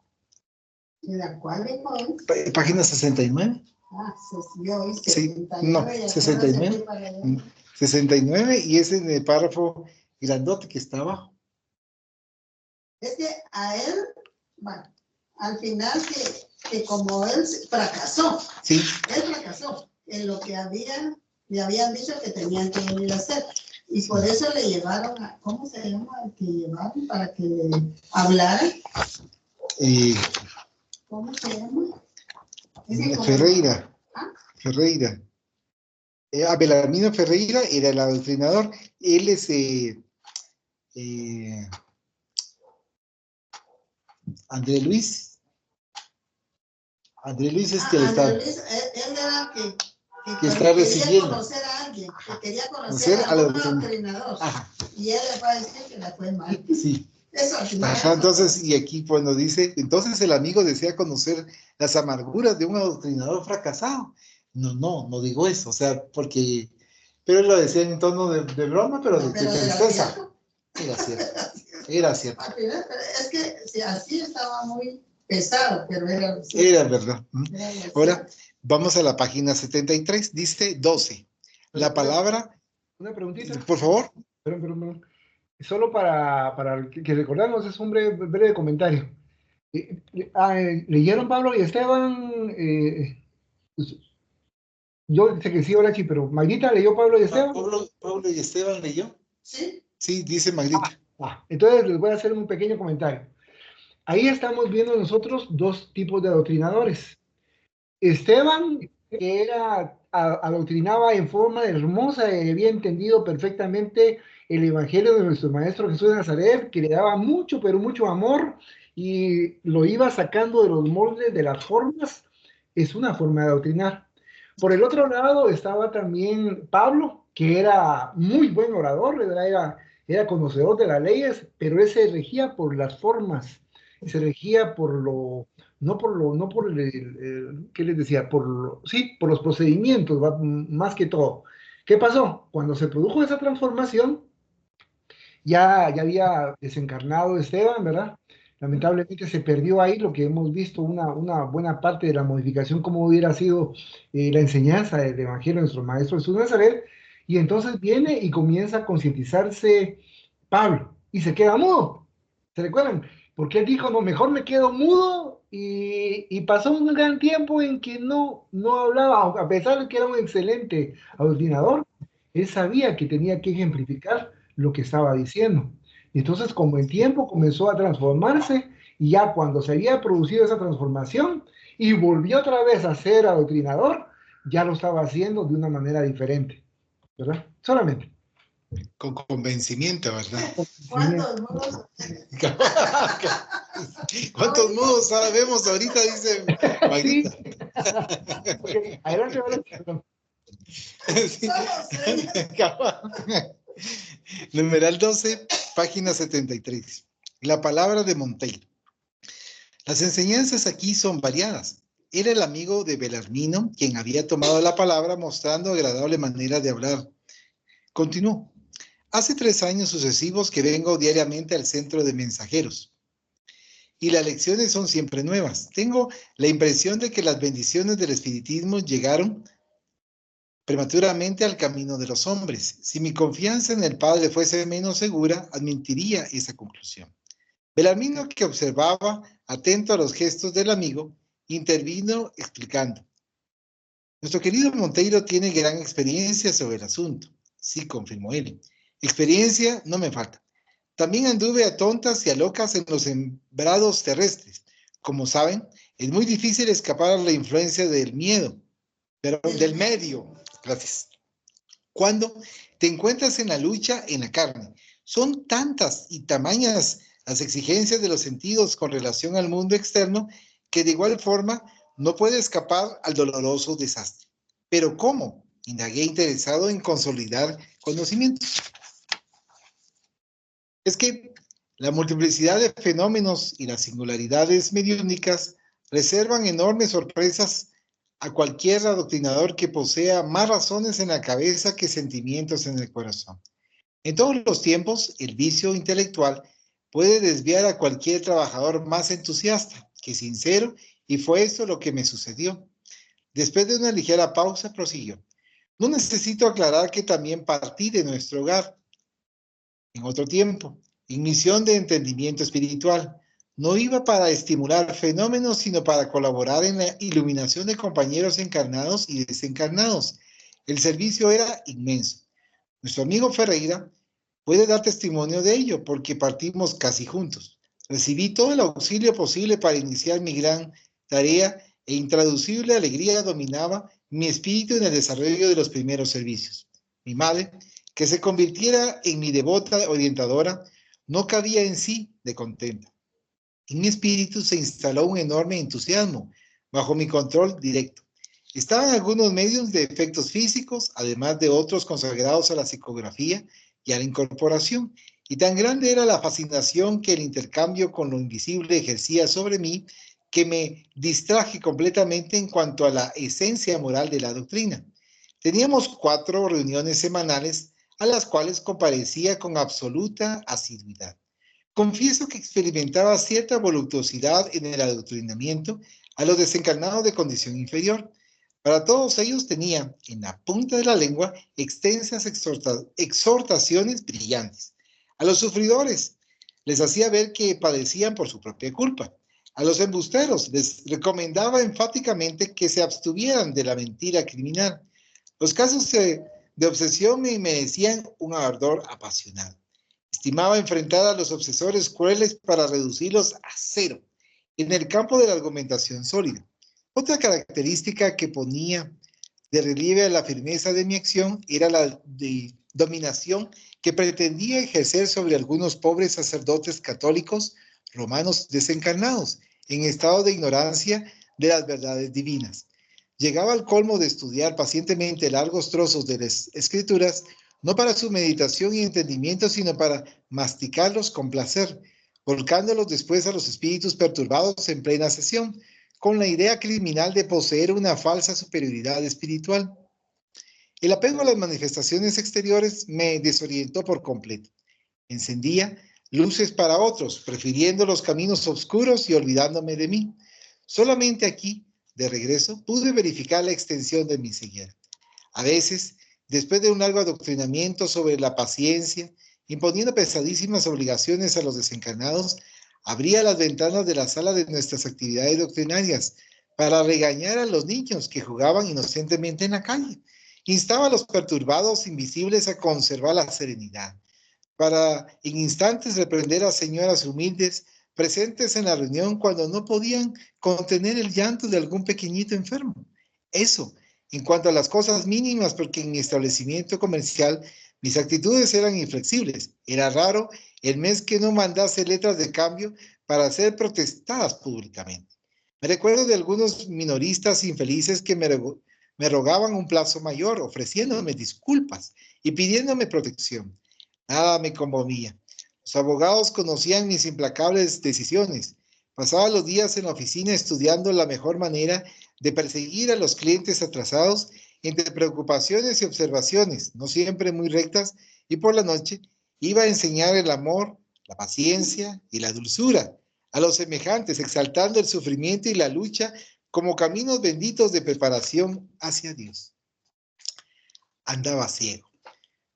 ¿En la cual de cuál? Página 69. Ah, yo hice sí, 69. 69 y es en el párrafo grandote que está abajo. Es que a él, bueno, al final que como él fracasó, sí. Él fracasó en lo que le habían dicho que tenían que venir a hacer. Y por eso le llevaron a, ¿cómo se llama? El que llevaron para que le hablara. ¿Cómo se llama? Ferreira. ¿Ah? Ferreira. Belarmino Ferreira era el adoctrinador. Él es André Luis. André Luis es que le está... Luis, él era que está recibiendo. Quería conocer a alguien, que quería conocer a un adoctrinador. Y él le va a decir que le fue mal. Sí. Eso al final. Ajá, entonces, y aquí cuando dice, entonces el amigo desea conocer las amarguras de un adoctrinador fracasado. No digo eso, o sea, porque, pero él lo decía en tono de broma, pero de tristeza. Era cierto. Es que si así estaba muy pesado, pero era cierto. Era verdad. Ahora, vamos a la página 73, dice 12. La palabra... Una preguntita. Por favor. Perdón. Solo para que recordarnos, es un breve comentario. ¿Leyeron Pablo y Esteban? Yo sé que sí, Orachi, pero ¿Magrita leyó Pablo y Esteban? Pablo y Esteban leyó. Sí. Sí, dice Magrita. Entonces les voy a hacer un pequeño comentario. Ahí estamos viendo nosotros dos tipos de adoctrinadores. Esteban, que adoctrinaba en forma hermosa y había entendido perfectamente el evangelio de nuestro maestro Jesús de Nazaret, que le daba mucho, pero mucho amor y lo iba sacando de los moldes de las formas, es una forma de adoctrinar. Por el otro lado estaba también Pablo, que era muy buen orador, era conocedor de las leyes, pero él se regía por las formas, se regía por ¿qué les decía? Por los procedimientos, más que todo. ¿Qué pasó? Cuando se produjo esa transformación, ya había desencarnado Esteban, ¿verdad? Lamentablemente se perdió ahí lo que hemos visto, una buena parte de la modificación, como hubiera sido la enseñanza del Evangelio de nuestro Maestro Jesús de Nazaret, y entonces viene y comienza a concientizarse Pablo, y se queda mudo. ¿Se recuerdan? Porque él dijo, no, mejor me quedo mudo, y pasó un gran tiempo en que no hablaba, a pesar de que era un excelente adoctrinador, él sabía que tenía que ejemplificar lo que estaba diciendo. Y entonces, como el tiempo comenzó a transformarse, y ya cuando se había producido esa transformación y volvió otra vez a ser adoctrinador, ya lo estaba haciendo de una manera diferente, ¿verdad? Solamente. Con convencimiento, ¿verdad? ¿Cuántos modos? ¿Cuántos modos ahora vemos ahorita? Dice Sí. Magrita. Okay. Adelante, adelante. Sí. Numeral 12, página 73. La palabra de Monteiro. Las enseñanzas aquí son variadas. Era el amigo de Belarmino quien había tomado la palabra mostrando agradable manera de hablar. Continuó. Hace 3 años sucesivos que vengo diariamente al centro de mensajeros. Y las lecciones son siempre nuevas. Tengo la impresión de que las bendiciones del espiritismo llegaron prematuramente al camino de los hombres. Si mi confianza en el Padre fuese menos segura, admitiría esa conclusión. Belarmino, que observaba atento a los gestos del amigo, intervino explicando. Nuestro querido Monteiro tiene gran experiencia sobre el asunto. Sí, confirmó él. Experiencia no me falta. También anduve a tontas y a locas en los sembrados terrestres. Como saben, es muy difícil escapar a la influencia del miedo, pero del medio. Gracias. Cuando te encuentras en la lucha en la carne, son tantas y tamañas las exigencias de los sentidos con relación al mundo externo que de igual forma no puede escapar al doloroso desastre. ¿Pero cómo? Indagué interesado en consolidar conocimientos. Es que la multiplicidad de fenómenos y las singularidades mediúnicas reservan enormes sorpresas a cualquier adoctrinador que posea más razones en la cabeza que sentimientos en el corazón. En todos los tiempos, el vicio intelectual puede desviar a cualquier trabajador más entusiasta que sincero, y fue esto lo que me sucedió. Después de una ligera pausa, prosiguió. No necesito aclarar que también partí de nuestro hogar en otro tiempo, en misión de entendimiento espiritual. No iba para estimular fenómenos, sino para colaborar en la iluminación de compañeros encarnados y desencarnados. El servicio era inmenso. Nuestro amigo Ferreira puede dar testimonio de ello, porque partimos casi juntos. Recibí todo el auxilio posible para iniciar mi gran tarea e intraducible alegría dominaba mi espíritu en el desarrollo de los primeros servicios. Mi madre, que se convirtiera en mi devota orientadora, no cabía en sí de contenta. En mi espíritu se instaló un enorme entusiasmo, bajo mi control directo. Estaban algunos medios de efectos físicos, además de otros consagrados a la psicografía y a la incorporación, y tan grande era la fascinación que el intercambio con lo invisible ejercía sobre mí, que me distraje completamente en cuanto a la esencia moral de la doctrina. Teníamos 4 reuniones semanales a las cuales comparecía con absoluta asiduidad. Confieso que experimentaba cierta voluptuosidad en el adoctrinamiento a los desencarnados de condición inferior. Para todos ellos tenía en la punta de la lengua extensas exhortaciones brillantes. A los sufridores les hacía ver que padecían por su propia culpa. A los embusteros les recomendaba enfáticamente que se abstuvieran de la mentira criminal. Los casos de obsesión me merecían un ardor apasionado. Estimaba enfrentar a los obsesores crueles para reducirlos a cero en el campo de la argumentación sólida. Otra característica que ponía de relieve a la firmeza de mi acción era la de dominación que pretendía ejercer sobre algunos pobres sacerdotes católicos romanos desencarnados, en estado de ignorancia de las verdades divinas. Llegaba al colmo de estudiar pacientemente largos trozos de las escrituras, no para su meditación y entendimiento, sino para masticarlos con placer, volcándolos después a los espíritus perturbados en plena sesión, con la idea criminal de poseer una falsa superioridad espiritual. El apego a las manifestaciones exteriores me desorientó por completo. Encendía luces para otros, prefiriendo los caminos oscuros y olvidándome de mí. Solamente aquí, de regreso, pude verificar la extensión de mi ceguera. A veces, después de un largo adoctrinamiento sobre la paciencia, imponiendo pesadísimas obligaciones a los desencarnados, abría las ventanas de la sala de nuestras actividades doctrinarias para regañar a los niños que jugaban inocentemente en la calle. Instaba a los perturbados invisibles a conservar la serenidad, para en instantes reprender a señoras humildes presentes en la reunión cuando no podían contener el llanto de algún pequeñito enfermo. Eso, en cuanto a las cosas mínimas, porque en mi establecimiento comercial mis actitudes eran inflexibles. Era raro el mes que no mandase letras de cambio para ser protestadas públicamente. Me recuerdo de algunos minoristas infelices que me rogaban un plazo mayor, ofreciéndome disculpas y pidiéndome protección. Nada me conmovía. Los abogados conocían mis implacables decisiones. Pasaba los días en la oficina estudiando la mejor manera de perseguir a los clientes atrasados entre preocupaciones y observaciones, no siempre muy rectas, y por la noche iba a enseñar el amor, la paciencia y la dulzura a los semejantes, exaltando el sufrimiento y la lucha como caminos benditos de preparación hacia Dios. Andaba ciego.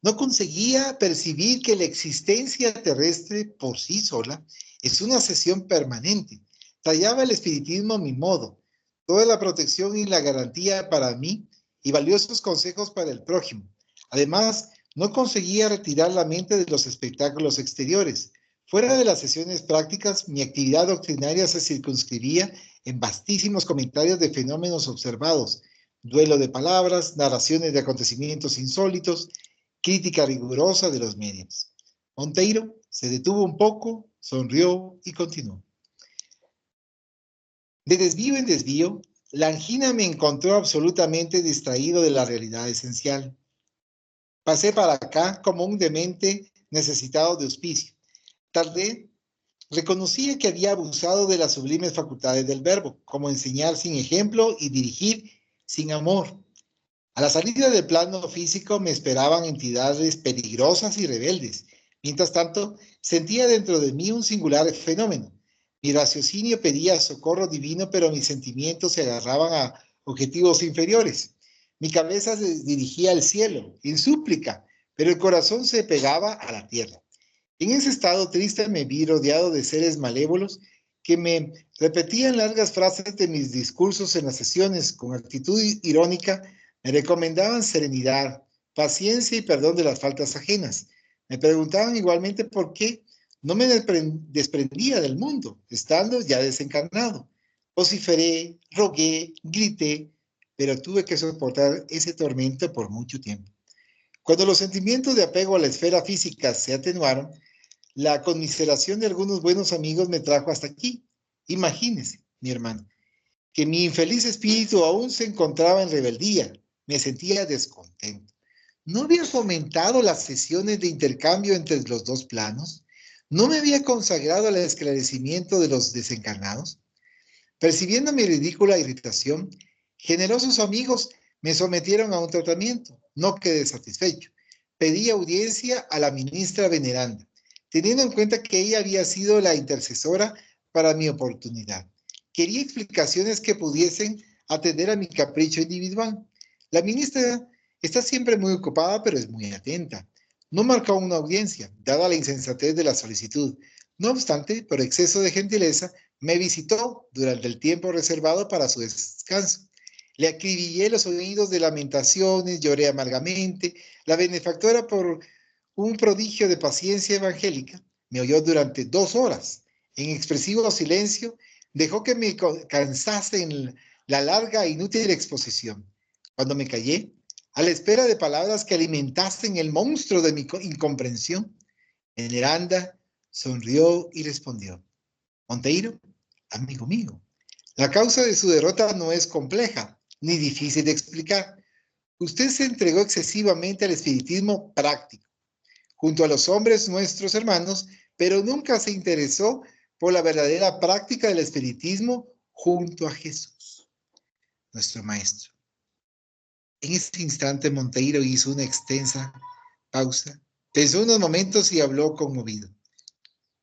No conseguía percibir que la existencia terrestre por sí sola es una sesión permanente. Tallaba el espiritismo a mi modo, toda la protección y la garantía para mí y valiosos consejos para el prójimo. Además, no conseguía retirar la mente de los espectáculos exteriores. Fuera de las sesiones prácticas, mi actividad doctrinaria se circunscribía en vastísimos comentarios de fenómenos observados, duelo de palabras, narraciones de acontecimientos insólitos, crítica rigurosa de los medios. Monteiro se detuvo un poco, sonrió y continuó. De desvío en desvío, la angina me encontró absolutamente distraído de la realidad esencial. Pasé para acá como un demente necesitado de auspicio. Tardé, reconocía que había abusado de las sublimes facultades del verbo, como enseñar sin ejemplo y dirigir sin amor. A la salida del plano físico me esperaban entidades peligrosas y rebeldes. Mientras tanto, sentía dentro de mí un singular fenómeno. Mi raciocinio pedía socorro divino, pero mis sentimientos se agarraban a objetivos inferiores. Mi cabeza se dirigía al cielo, en súplica, pero el corazón se pegaba a la tierra. En ese estado triste me vi rodeado de seres malévolos que me repetían largas frases de mis discursos en las sesiones con actitud irónica. Me recomendaban serenidad, paciencia y perdón de las faltas ajenas. Me preguntaban igualmente por qué no me desprendía del mundo, estando ya desencarnado. Vociferé, rogué, grité, pero tuve que soportar ese tormento por mucho tiempo. Cuando los sentimientos de apego a la esfera física se atenuaron, la conmiseración de algunos buenos amigos me trajo hasta aquí. Imagínese, mi hermano, que mi infeliz espíritu aún se encontraba en rebeldía. Me sentía descontento. ¿No había fomentado las sesiones de intercambio entre los dos planos? ¿No me había consagrado al esclarecimiento de los desencarnados? Percibiendo mi ridícula irritación, generosos amigos me sometieron a un tratamiento. No quedé satisfecho. Pedí audiencia a la ministra veneranda, teniendo en cuenta que ella había sido la intercesora para mi oportunidad. Quería explicaciones que pudiesen atender a mi capricho individual. La ministra está siempre muy ocupada, pero es muy atenta. No marcó una audiencia, dada la insensatez de la solicitud. No obstante, por exceso de gentileza, me visitó durante el tiempo reservado para su descanso. Le acribillé los oídos de lamentaciones, lloré amargamente. La benefactora, por un prodigio de paciencia evangélica, me oyó durante 2 horas. En expresivo silencio, dejó que me cansase en la larga e inútil exposición. Cuando me callé, a la espera de palabras que alimentasen el monstruo de mi incomprensión, Veneranda sonrió y respondió: Monteiro, amigo mío, la causa de su derrota no es compleja ni difícil de explicar. Usted se entregó excesivamente al espiritismo práctico, junto a los hombres nuestros hermanos, pero nunca se interesó por la verdadera práctica del espiritismo junto a Jesús, nuestro maestro. En ese instante Monteiro hizo una extensa pausa Pensó unos momentos y habló conmovido.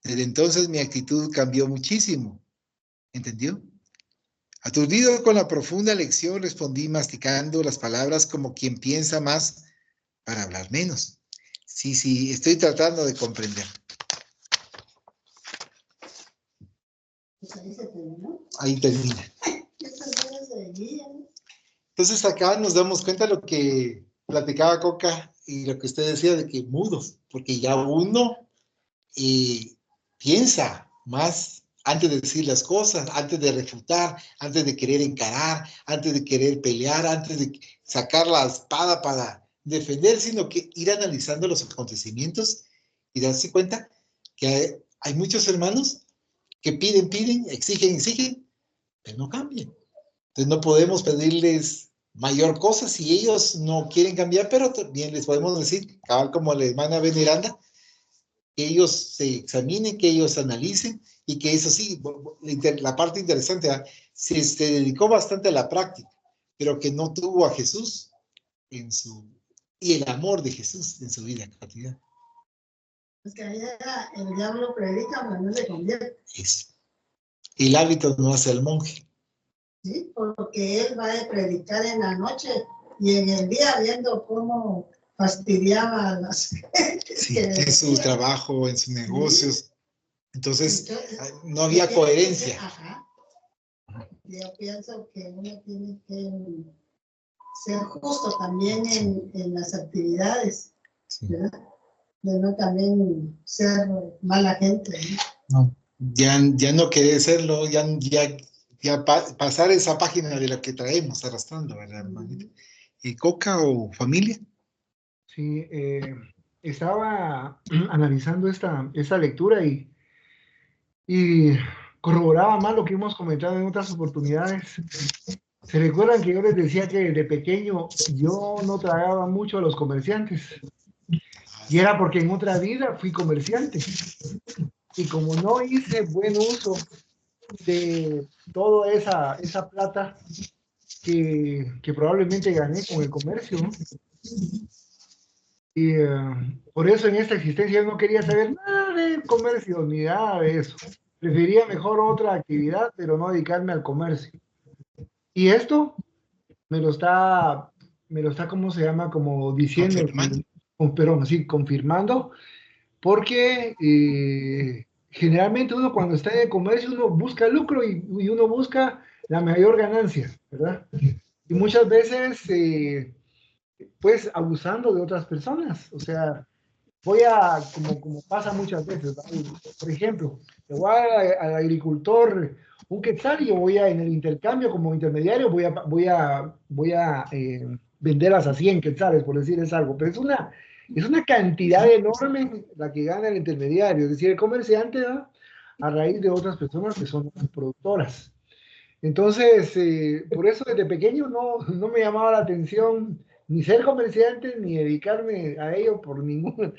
Desde entonces mi actitud cambió muchísimo. ¿Entendió? Aturdido con la profunda lección, respondí masticando las palabras como quien piensa más para hablar menos. Sí, estoy tratando de comprender. Pues ahí se terminó. Ahí termina. Entonces acá nos damos cuenta de lo que platicaba Coca y lo que usted decía de que mudos, porque ya uno piensa más antes de decir las cosas, antes de refutar, antes de querer encarar, antes de querer pelear, antes de sacar la espada para defender, sino que ir analizando los acontecimientos y darse cuenta que hay muchos hermanos que piden, exigen, pero no cambian. Entonces no podemos pedirles mayor cosa si ellos no quieren cambiar, pero también les podemos decir, cabal como la hermana Veneranda, que ellos se examinen, que ellos analicen y que eso sí, la parte interesante, se dedicó bastante a la práctica, pero que no tuvo a Jesús y el amor de Jesús en su vida cotidiana. Es que ahí el diablo predica, pero no se convierte. Eso. El hábito no hace al monje. Sí, porque él va a predicar en la noche y en el día viendo cómo fastidiaba a las gentes. Sí, en su trabajo, en sus negocios. Entonces, no había coherencia. Ajá. Yo pienso que uno tiene que ser justo también en las actividades, sí. ¿Verdad? De no también ser mala gente. No, ya no querer serlo, ya pasar esa página de la que traemos arrastrando, ¿verdad, hermanita? ¿Coca o familia? Sí, estaba analizando esta lectura y corroboraba más lo que hemos comentado en otras oportunidades. ¿Se recuerdan que yo les decía que de pequeño yo no tragaba mucho a los comerciantes? Y era porque en otra vida fui comerciante. Y como no hice buen uso de toda esa plata que probablemente gané con el comercio, ¿no? Y por eso en esta existencia yo no quería saber nada de comercio ni nada de eso. Prefería mejor otra actividad, pero no dedicarme al comercio. Y esto me lo está, ¿cómo se llama? Como diciendo, confirmando, porque generalmente uno cuando está en el comercio uno busca lucro y uno busca la mayor ganancia, ¿verdad? Y muchas veces, pues, abusando de otras personas, o sea, como pasa muchas veces, ¿verdad? Por ejemplo, le voy al agricultor un quetzal y yo en el intercambio como intermediario voy a venderlas a 100 quetzales, por decirles algo, pero es una cantidad enorme la que gana el intermediario, es decir, el comerciante, ¿verdad? A raíz de otras personas que son productoras. Entonces, por eso desde pequeño no me llamaba la atención ni ser comerciante, ni dedicarme a ello por ningún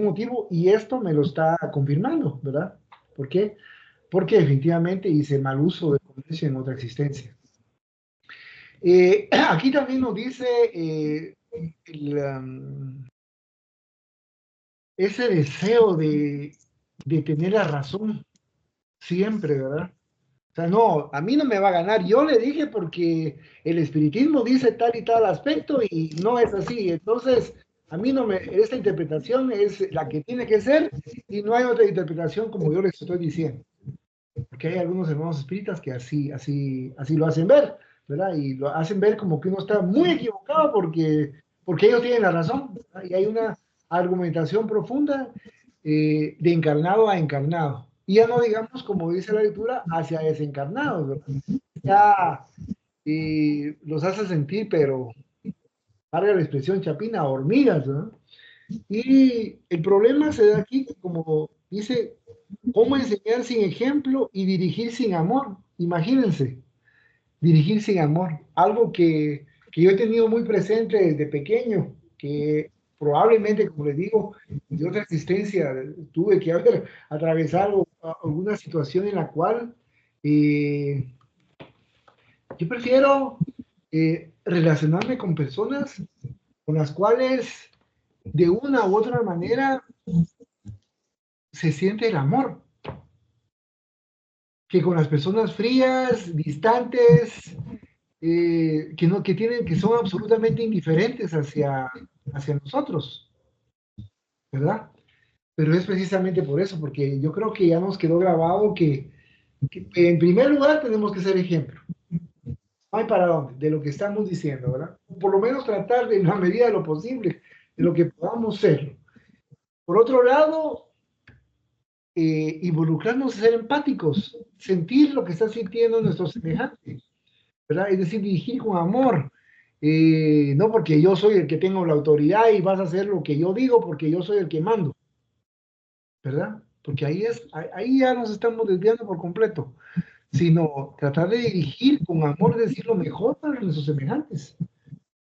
motivo, y esto me lo está confirmando, ¿verdad? ¿Por qué? Porque definitivamente hice mal uso del comercio en otra existencia. Aquí también nos dice ese deseo de tener la razón siempre, ¿verdad? O sea, no, a mí no me va a ganar. Yo le dije porque el espiritismo dice tal y tal aspecto y no es así. Entonces, a mí esta interpretación es la que tiene que ser y no hay otra interpretación como yo les estoy diciendo. Porque hay algunos hermanos espíritas que así lo hacen ver, ¿verdad? Y lo hacen ver como que uno está muy equivocado porque ellos tienen la razón, ¿verdad? Y hay una argumentación profunda de encarnado a encarnado. Y ya no digamos, como dice la lectura, hacia desencarnados, ¿verdad? Ya los hace sentir, pero, valga la expresión chapina, hormigas, ¿verdad? Y el problema se da aquí, como dice, cómo enseñar sin ejemplo y dirigir sin amor. Imagínense, dirigir sin amor. Algo que yo he tenido muy presente desde pequeño, que probablemente, como les digo, de otra existencia tuve que haber atravesado alguna situación en la cual yo prefiero relacionarme con personas con las cuales de una u otra manera se siente el amor. Que con las personas frías, distantes, que son absolutamente indiferentes hacia nosotros, ¿verdad? Pero es precisamente por eso, porque yo creo que ya nos quedó grabado que en primer lugar tenemos que ser ejemplo. No hay para dónde, de lo que estamos diciendo, ¿verdad? Por lo menos tratar de, en la medida de lo posible, de lo que podamos ser. Por otro lado, involucrarnos, ser empáticos, sentir lo que está sintiendo nuestro semejante, ¿verdad? Es decir, dirigir con amor, no porque yo soy el que tengo la autoridad y vas a hacer lo que yo digo porque yo soy el que mando, ¿verdad? Porque ahí ya nos estamos desviando por completo, sino tratar de dirigir con amor, decir lo mejor para nuestros semejantes,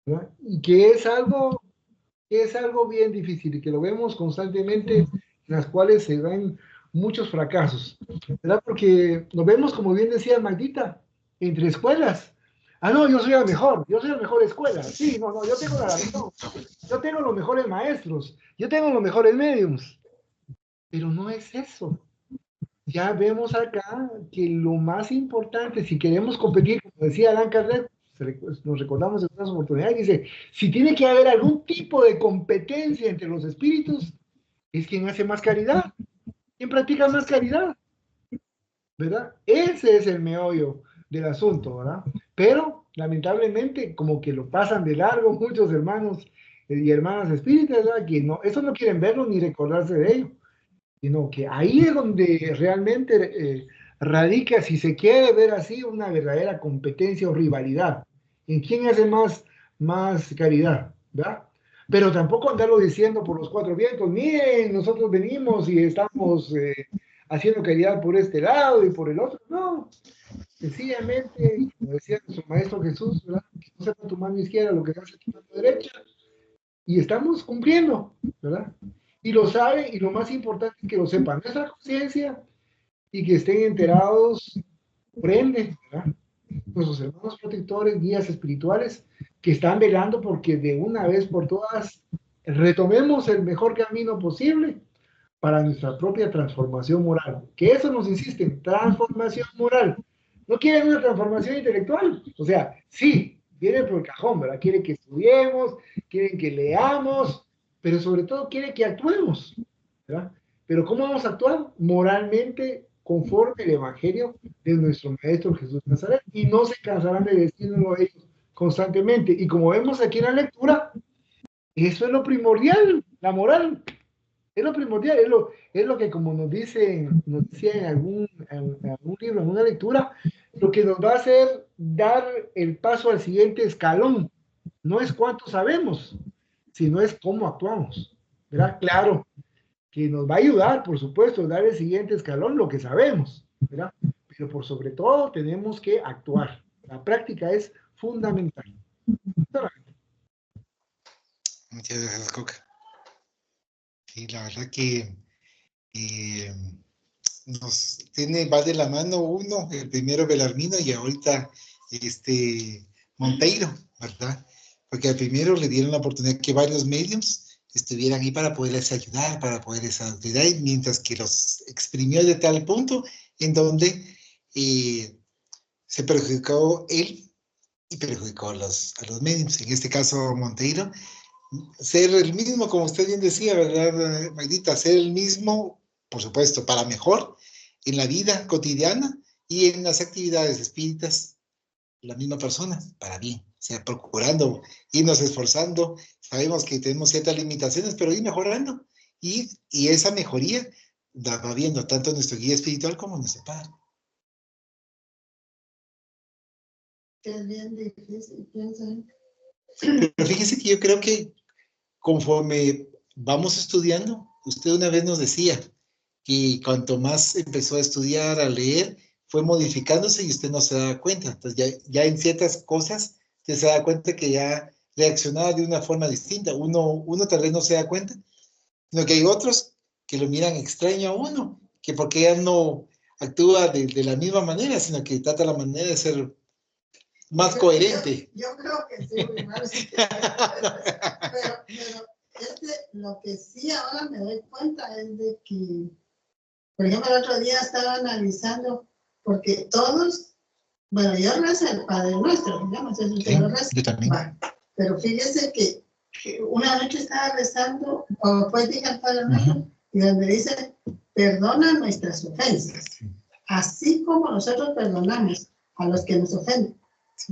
¿verdad? Y que es algo bien difícil y que lo vemos constantemente en las cuales se dan muchos fracasos, ¿verdad? Porque lo vemos, como bien decía Magdita, entre escuelas. Ah, no, yo soy la mejor escuela. Sí, no, yo tengo la razón. Yo tengo los mejores maestros, yo tengo los mejores mediums. Pero no es eso. Ya vemos acá que lo más importante, si queremos competir, como decía Allan Kardec, nos recordamos en otras oportunidades, dice, si tiene que haber algún tipo de competencia entre los espíritus, es quien hace más caridad, quien practica más caridad, ¿verdad? Ese es el meollo del asunto, ¿verdad? Pero, lamentablemente, como que lo pasan de largo muchos hermanos y hermanas espíritas, ¿verdad? Que no, eso no quieren verlo ni recordarse de ello, sino que ahí es donde realmente radica, si se quiere ver así, una verdadera competencia o rivalidad. ¿En quién hace más caridad? ¿Verdad? Pero tampoco andarlo diciendo por los cuatro vientos, miren, nosotros venimos y estamos haciendo caridad por este lado y por el otro. No, sencillamente, como decía nuestro Maestro Jesús, ¿verdad? Que no sepa tu mano izquierda lo que hace tu mano derecha, y estamos cumpliendo, ¿verdad? Y lo saben, y lo más importante es que lo sepan nuestra conciencia y que estén enterados, por ende, ¿verdad? Nuestros hermanos protectores, guías espirituales, que están velando porque de una vez por todas retomemos el mejor camino posible para nuestra propia transformación moral. Que eso nos insisten, transformación moral. No quieren una transformación intelectual. O sea, sí, vienen por el cajón, ¿verdad? Quieren que estudiemos, quieren que leamos, pero sobre todo quieren que actuemos, ¿verdad? Pero ¿cómo vamos a actuar? Moralmente, conforme el Evangelio de nuestro Maestro Jesús de Nazaret. Y no se cansarán de decirlo ellos constantemente. Y como vemos aquí en la lectura, eso es lo primordial, la moral. Es lo primordial, es lo que como nos decía en algún libro, en una lectura, lo que nos va a hacer dar el paso al siguiente escalón. No es cuánto sabemos, sino es cómo actuamos, ¿verdad? Claro, que nos va a ayudar, por supuesto, a dar el siguiente escalón, lo que sabemos, ¿verdad? Pero por sobre todo tenemos que actuar. La práctica es fundamental. Muchas gracias, Coca. Sí, la verdad que va de la mano uno, el primero Belarmino y ahorita Monteiro, ¿verdad? Porque al primero le dieron la oportunidad que varios mediums estuvieran ahí para poderles ayudar, para poderles ayudar, mientras que los exprimió de tal punto en donde se perjudicó él y perjudicó a los mediums. En este caso, Monteiro, ser el mismo, como usted bien decía, ¿verdad, Magdita? Ser el mismo, por supuesto, para mejor en la vida cotidiana y en las actividades espíritas, la misma persona, para bien. O sea, procurando, irnos esforzando. Sabemos que tenemos ciertas limitaciones, pero ir mejorando. Y esa mejoría va viendo tanto nuestro guía espiritual como nuestro padre. Es bien difícil, piensan. Pero fíjese que yo creo que conforme vamos estudiando, usted una vez nos decía que cuanto más empezó a estudiar, a leer, fue modificándose y usted no se daba cuenta. Entonces ya en ciertas cosas usted se da cuenta que ya reaccionaba de una forma distinta. Uno tal vez no se da cuenta, sino que hay otros que lo miran extraño a uno, que porque ya no actúa de la misma manera, sino que trata la manera de ser más coherente. Yo creo que sí, pero lo que sí ahora me doy cuenta es de que, por ejemplo, el otro día estaba analizando, porque todos, bueno, yo rezo el Padre Nuestro, ya no sé si usted lo reza. Yo también. Va, pero fíjese que una noche estaba rezando, o después dije al Padre Nuestro, y donde dice, perdona nuestras ofensas, así como nosotros perdonamos a los que nos ofenden.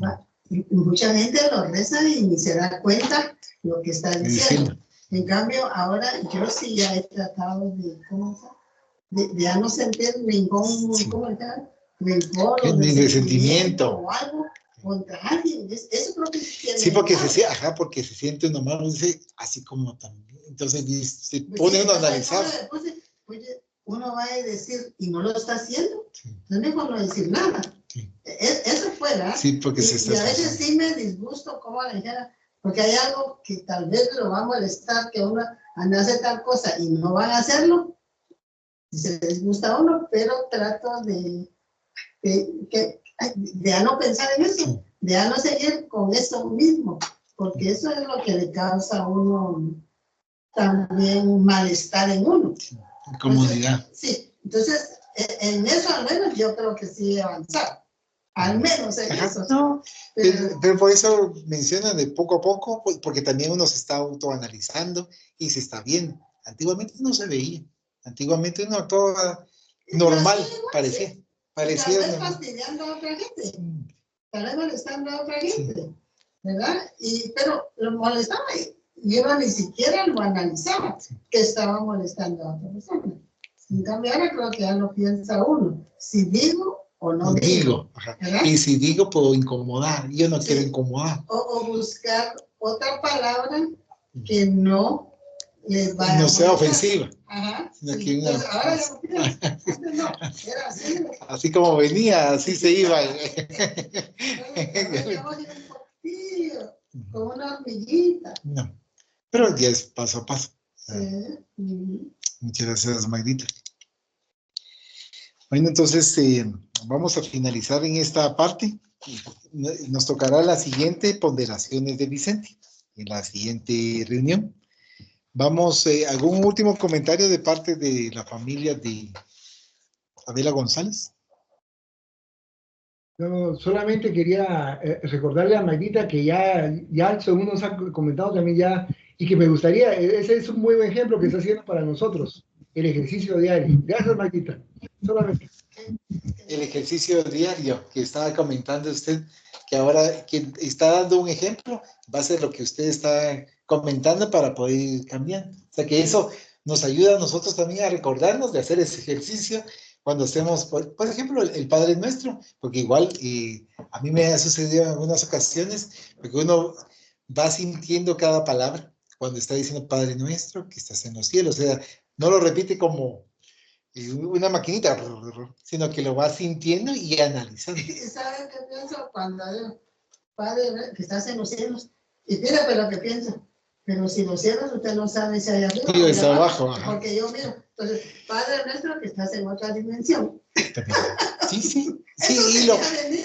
¿Va? Y mucha gente lo reza y ni se da cuenta lo que está diciendo. En cambio, ahora yo sí ya he tratado de, de ya no sentir ningún, rencor o resentimiento o algo contra alguien. Eso creo que sí, porque porque se siente uno mal, dice, así como también. Entonces se pone uno a analizar. Oye, uno va a decir, y no lo está haciendo, no es mejor no decir nada. Eso fuera. Sí, porque se está y a veces sí me disgusto, como le dijera, porque hay algo que tal vez lo va a molestar, que uno anda a hacer tal cosa y no van a hacerlo, y se disgusta a uno, pero trato de ya no pensar en eso, de ya no seguir con eso mismo, porque eso es lo que le causa a uno también malestar en uno. Incomodidad. Sí, entonces en eso al menos yo creo que sí he avanzado. Al menos en eso. No, pero por eso mencionan de poco a poco, porque también uno se está autoanalizando y se está viendo. Antiguamente no se veía. Antiguamente uno actuaba normal, sí, parecía. Sí. Parecía tal vez fastidiando a otra gente. Tal vez molestando a otra gente. ¿Verdad? Pero lo molestaba y uno ni siquiera lo analizaba que estaba molestando a otra persona. En cambio ahora creo que ya lo piensa uno. Si digo o no digo. Y si digo, puedo incomodar. Yo no quiero incomodar. O buscar otra palabra que no les vaya no sea ofensiva. Sino que una... Entonces, ahora no, era así. Así como venía, así se iba. Como una hormiguita. No, pero ya es paso a paso. Sí. Muchas gracias, Magdita. Bueno, entonces vamos a finalizar en esta parte. Nos tocará la siguiente ponderaciones de Vicente, en la siguiente reunión. Vamos, ¿algún último comentario de parte de la familia de Adela González? No, solamente quería recordarle a Magdita que ya según nos ha comentado también ya, y que me gustaría, ese es un muy buen ejemplo que está haciendo para nosotros, el ejercicio diario. Gracias, Magdita. Solamente. El ejercicio diario que estaba comentando usted, que ahora que está dando un ejemplo, va a ser lo que usted está comentando para poder ir cambiando. O sea que eso nos ayuda a nosotros también a recordarnos de hacer ese ejercicio cuando estemos, por ejemplo, el Padre Nuestro, porque igual a mí me ha sucedido en algunas ocasiones, porque uno va sintiendo cada palabra cuando está diciendo Padre Nuestro, que estás en los cielos, o sea, no lo repite como una maquinita, sino que lo va sintiendo y analizando. ¿Sabes qué pienso cuando digo, Padre, que estás en los cielos? Y fíjate lo que pienso. Pero si los cielos usted no sabe si hay arriba o está abajo. Porque yo miro. Entonces, Padre Nuestro que estás en otra dimensión. Sí.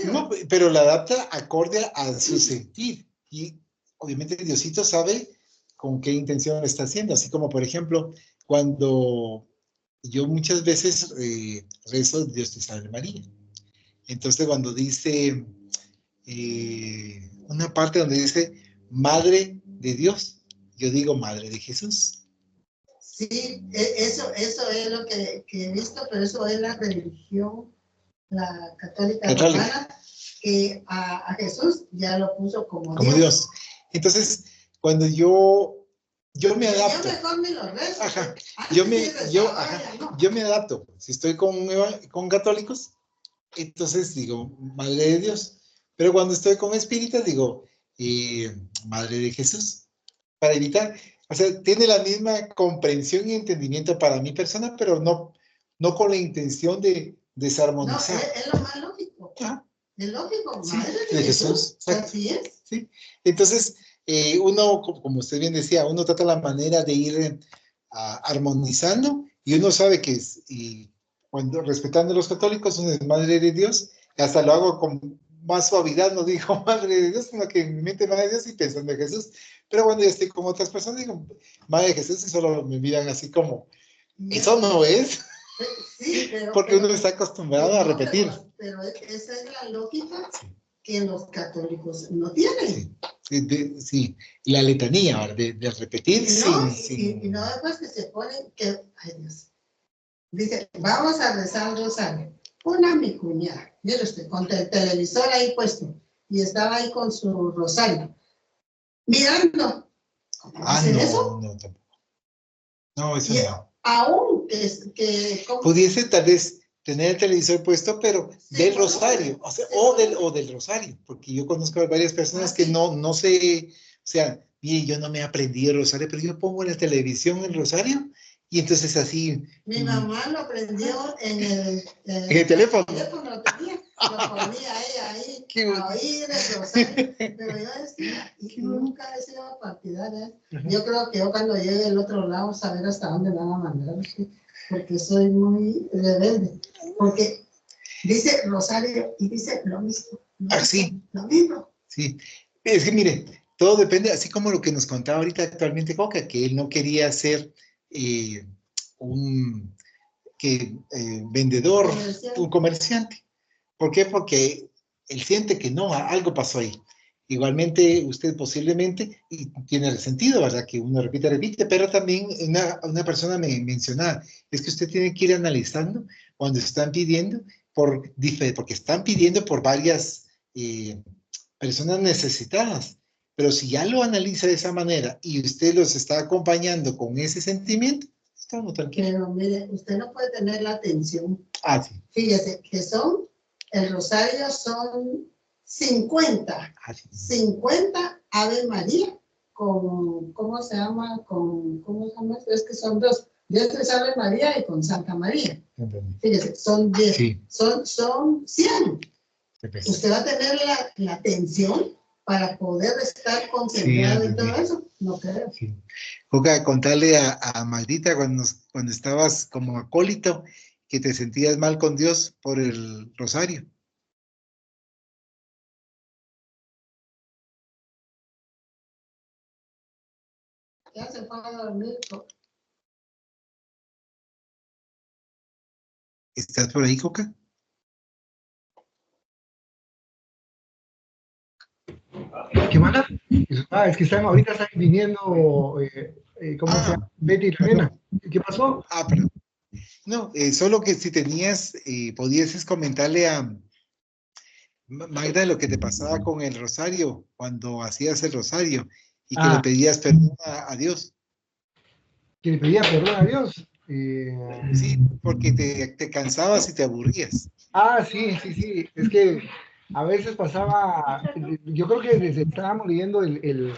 No, pero la adapta acorde a su sentir. Y obviamente Diosito sabe con qué intención lo está haciendo. Así como, por ejemplo, cuando yo muchas veces rezo Dios te salve María. Entonces cuando dice una parte donde dice Madre de Dios, yo digo Madre de Jesús. Sí, eso es lo que he visto, pero eso es la religión, la católica romana, que a Jesús ya lo puso como Dios. Entonces, cuando yo me adapto. Yo mejor me lo rezo. Yo me adapto. Si estoy con católicos, entonces digo, Madre de Dios. Pero cuando estoy con espíritas, digo, Madre de Jesús. Para evitar, o sea, tiene la misma comprensión y entendimiento para mi persona, pero no con la intención de desarmonizar. No, es lo más lógico. Es lógico, Madre de Jesús. Así es. Sí. Entonces, uno, como usted bien decía, uno trata la manera de ir armonizando y uno sabe que cuando respetando a los católicos, uno es Madre de Dios, hasta lo hago con más suavidad, no digo Madre de Dios, sino que en mi mente Madre de Dios y pensando en Jesús. Pero cuando yo estoy con otras personas, digo Madre de Jesús y solo me miran así como, eso no es. Sí, porque uno está acostumbrado a repetir. Pero esa es la lógica que los católicos no tienen. Sí, la letanía, de repetir y no después que se ponen que, ay Dios, dice, vamos a rezar el rosario. Una mi cuñada, mire usted, con el televisor ahí puesto, y estaba ahí con su rosario, mirando. ¿Cómo hacen eso? No, tampoco. No, eso no. Aún pudiese tal vez tener el televisor puesto, pero del rosario, o del rosario, porque yo conozco a varias personas que no sé, o sea, mire, yo no me aprendí el rosario, pero yo pongo en la televisión el rosario, y entonces así... Mi mamá lo aprendió en el teléfono. Lo tenía, lo ponía ella ahí, a oír el rosario, pero yo decía, y nunca he sido partidaria. Yo creo que yo cuando llegue del otro lado, saber hasta dónde van a mandar, porque soy muy rebelde, porque dice rosario y dice lo mismo. Sí. Lo mismo. Sí, es que mire, todo depende, así como lo que nos contaba ahorita actualmente Coca, que él no quería ser un vendedor, un comerciante. ¿Por qué? Porque él siente que no, algo pasó ahí. Igualmente, usted posiblemente, y tiene sentido, ¿verdad? Que uno repite, pero también una persona me mencionaba, es que usted tiene que ir analizando cuando están pidiendo, porque están pidiendo por varias personas necesitadas. Pero si ya lo analiza de esa manera y usted los está acompañando con ese sentimiento, estamos tranquilos. Pero mire, usted no puede tener la atención. Sí. Fíjese que el rosario son 50. 50 Ave María con, ¿cómo se llama? ¿Cómo se llama? Es que son dos. Dios es Ave María y con Santa María. Fíjese, son 10. Sí. Son 100. Usted va a tener la atención para poder estar concentrado en todo eso. No creo. Sí. Coca, contarle a Maldita cuando estabas como acólito que te sentías mal con Dios por el rosario. Ya se fue a dormir. ¿Estás por ahí, Coca? ¿Qué manda? Es que ahorita están viniendo, ¿cómo se llama? Betty y la nena. ¿Qué pasó? Perdón. No, solo que si tenías, podieses comentarle a Magda lo que te pasaba con el rosario, cuando hacías el rosario y que le pedías perdón a Dios. Que le pedía perdón a Dios. Sí, porque te cansabas y te aburrías. Sí. Es que a veces pasaba, yo creo que desde estábamos leyendo el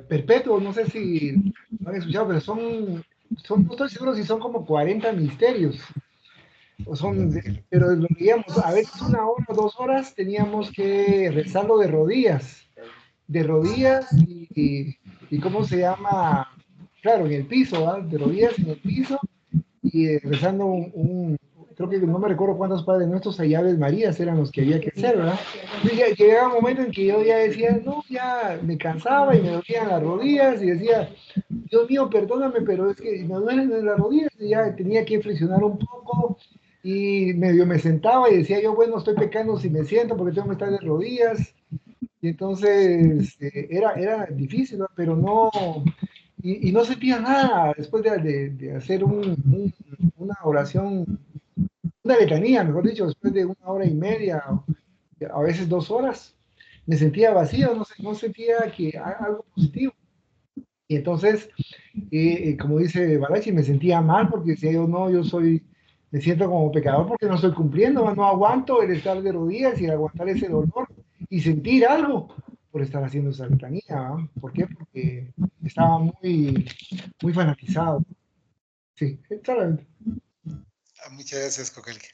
Perpetuo, no sé si lo han escuchado, pero no estoy seguro si son como 40 misterios. Pero lo leíamos, a veces 1 hora o 2 horas teníamos que rezarlo de rodillas y ¿cómo se llama? Claro, en el piso, ¿verdad? De rodillas en el piso y rezando creo que no me recuerdo cuántos Padres Nuestros y Aves Marías eran los que había que hacer, ¿verdad? Y llegaba un momento en que yo ya decía, no, ya me cansaba y me dolían las rodillas y decía, Dios mío, perdóname, pero es que me duelen las rodillas y ya tenía que flexionar un poco y medio me sentaba y decía yo, bueno, estoy pecando si me siento porque tengo que estar de rodillas. Y entonces era difícil, ¿no? Pero no, y no sentía nada después de hacer una oración, una letanía, mejor dicho, después de 1 hora y media, a veces 2 horas, me sentía vacío, no sentía algo positivo. Y entonces, como dice Balachi, me sentía mal porque decía yo, no, me siento como pecador porque no estoy cumpliendo, no aguanto el estar de rodillas y aguantar ese dolor y sentir algo por estar haciendo esa letanía, ¿no? ¿Por qué? Porque estaba muy, muy fanatizado. Sí, solamente. Muchas gracias, Coquelque.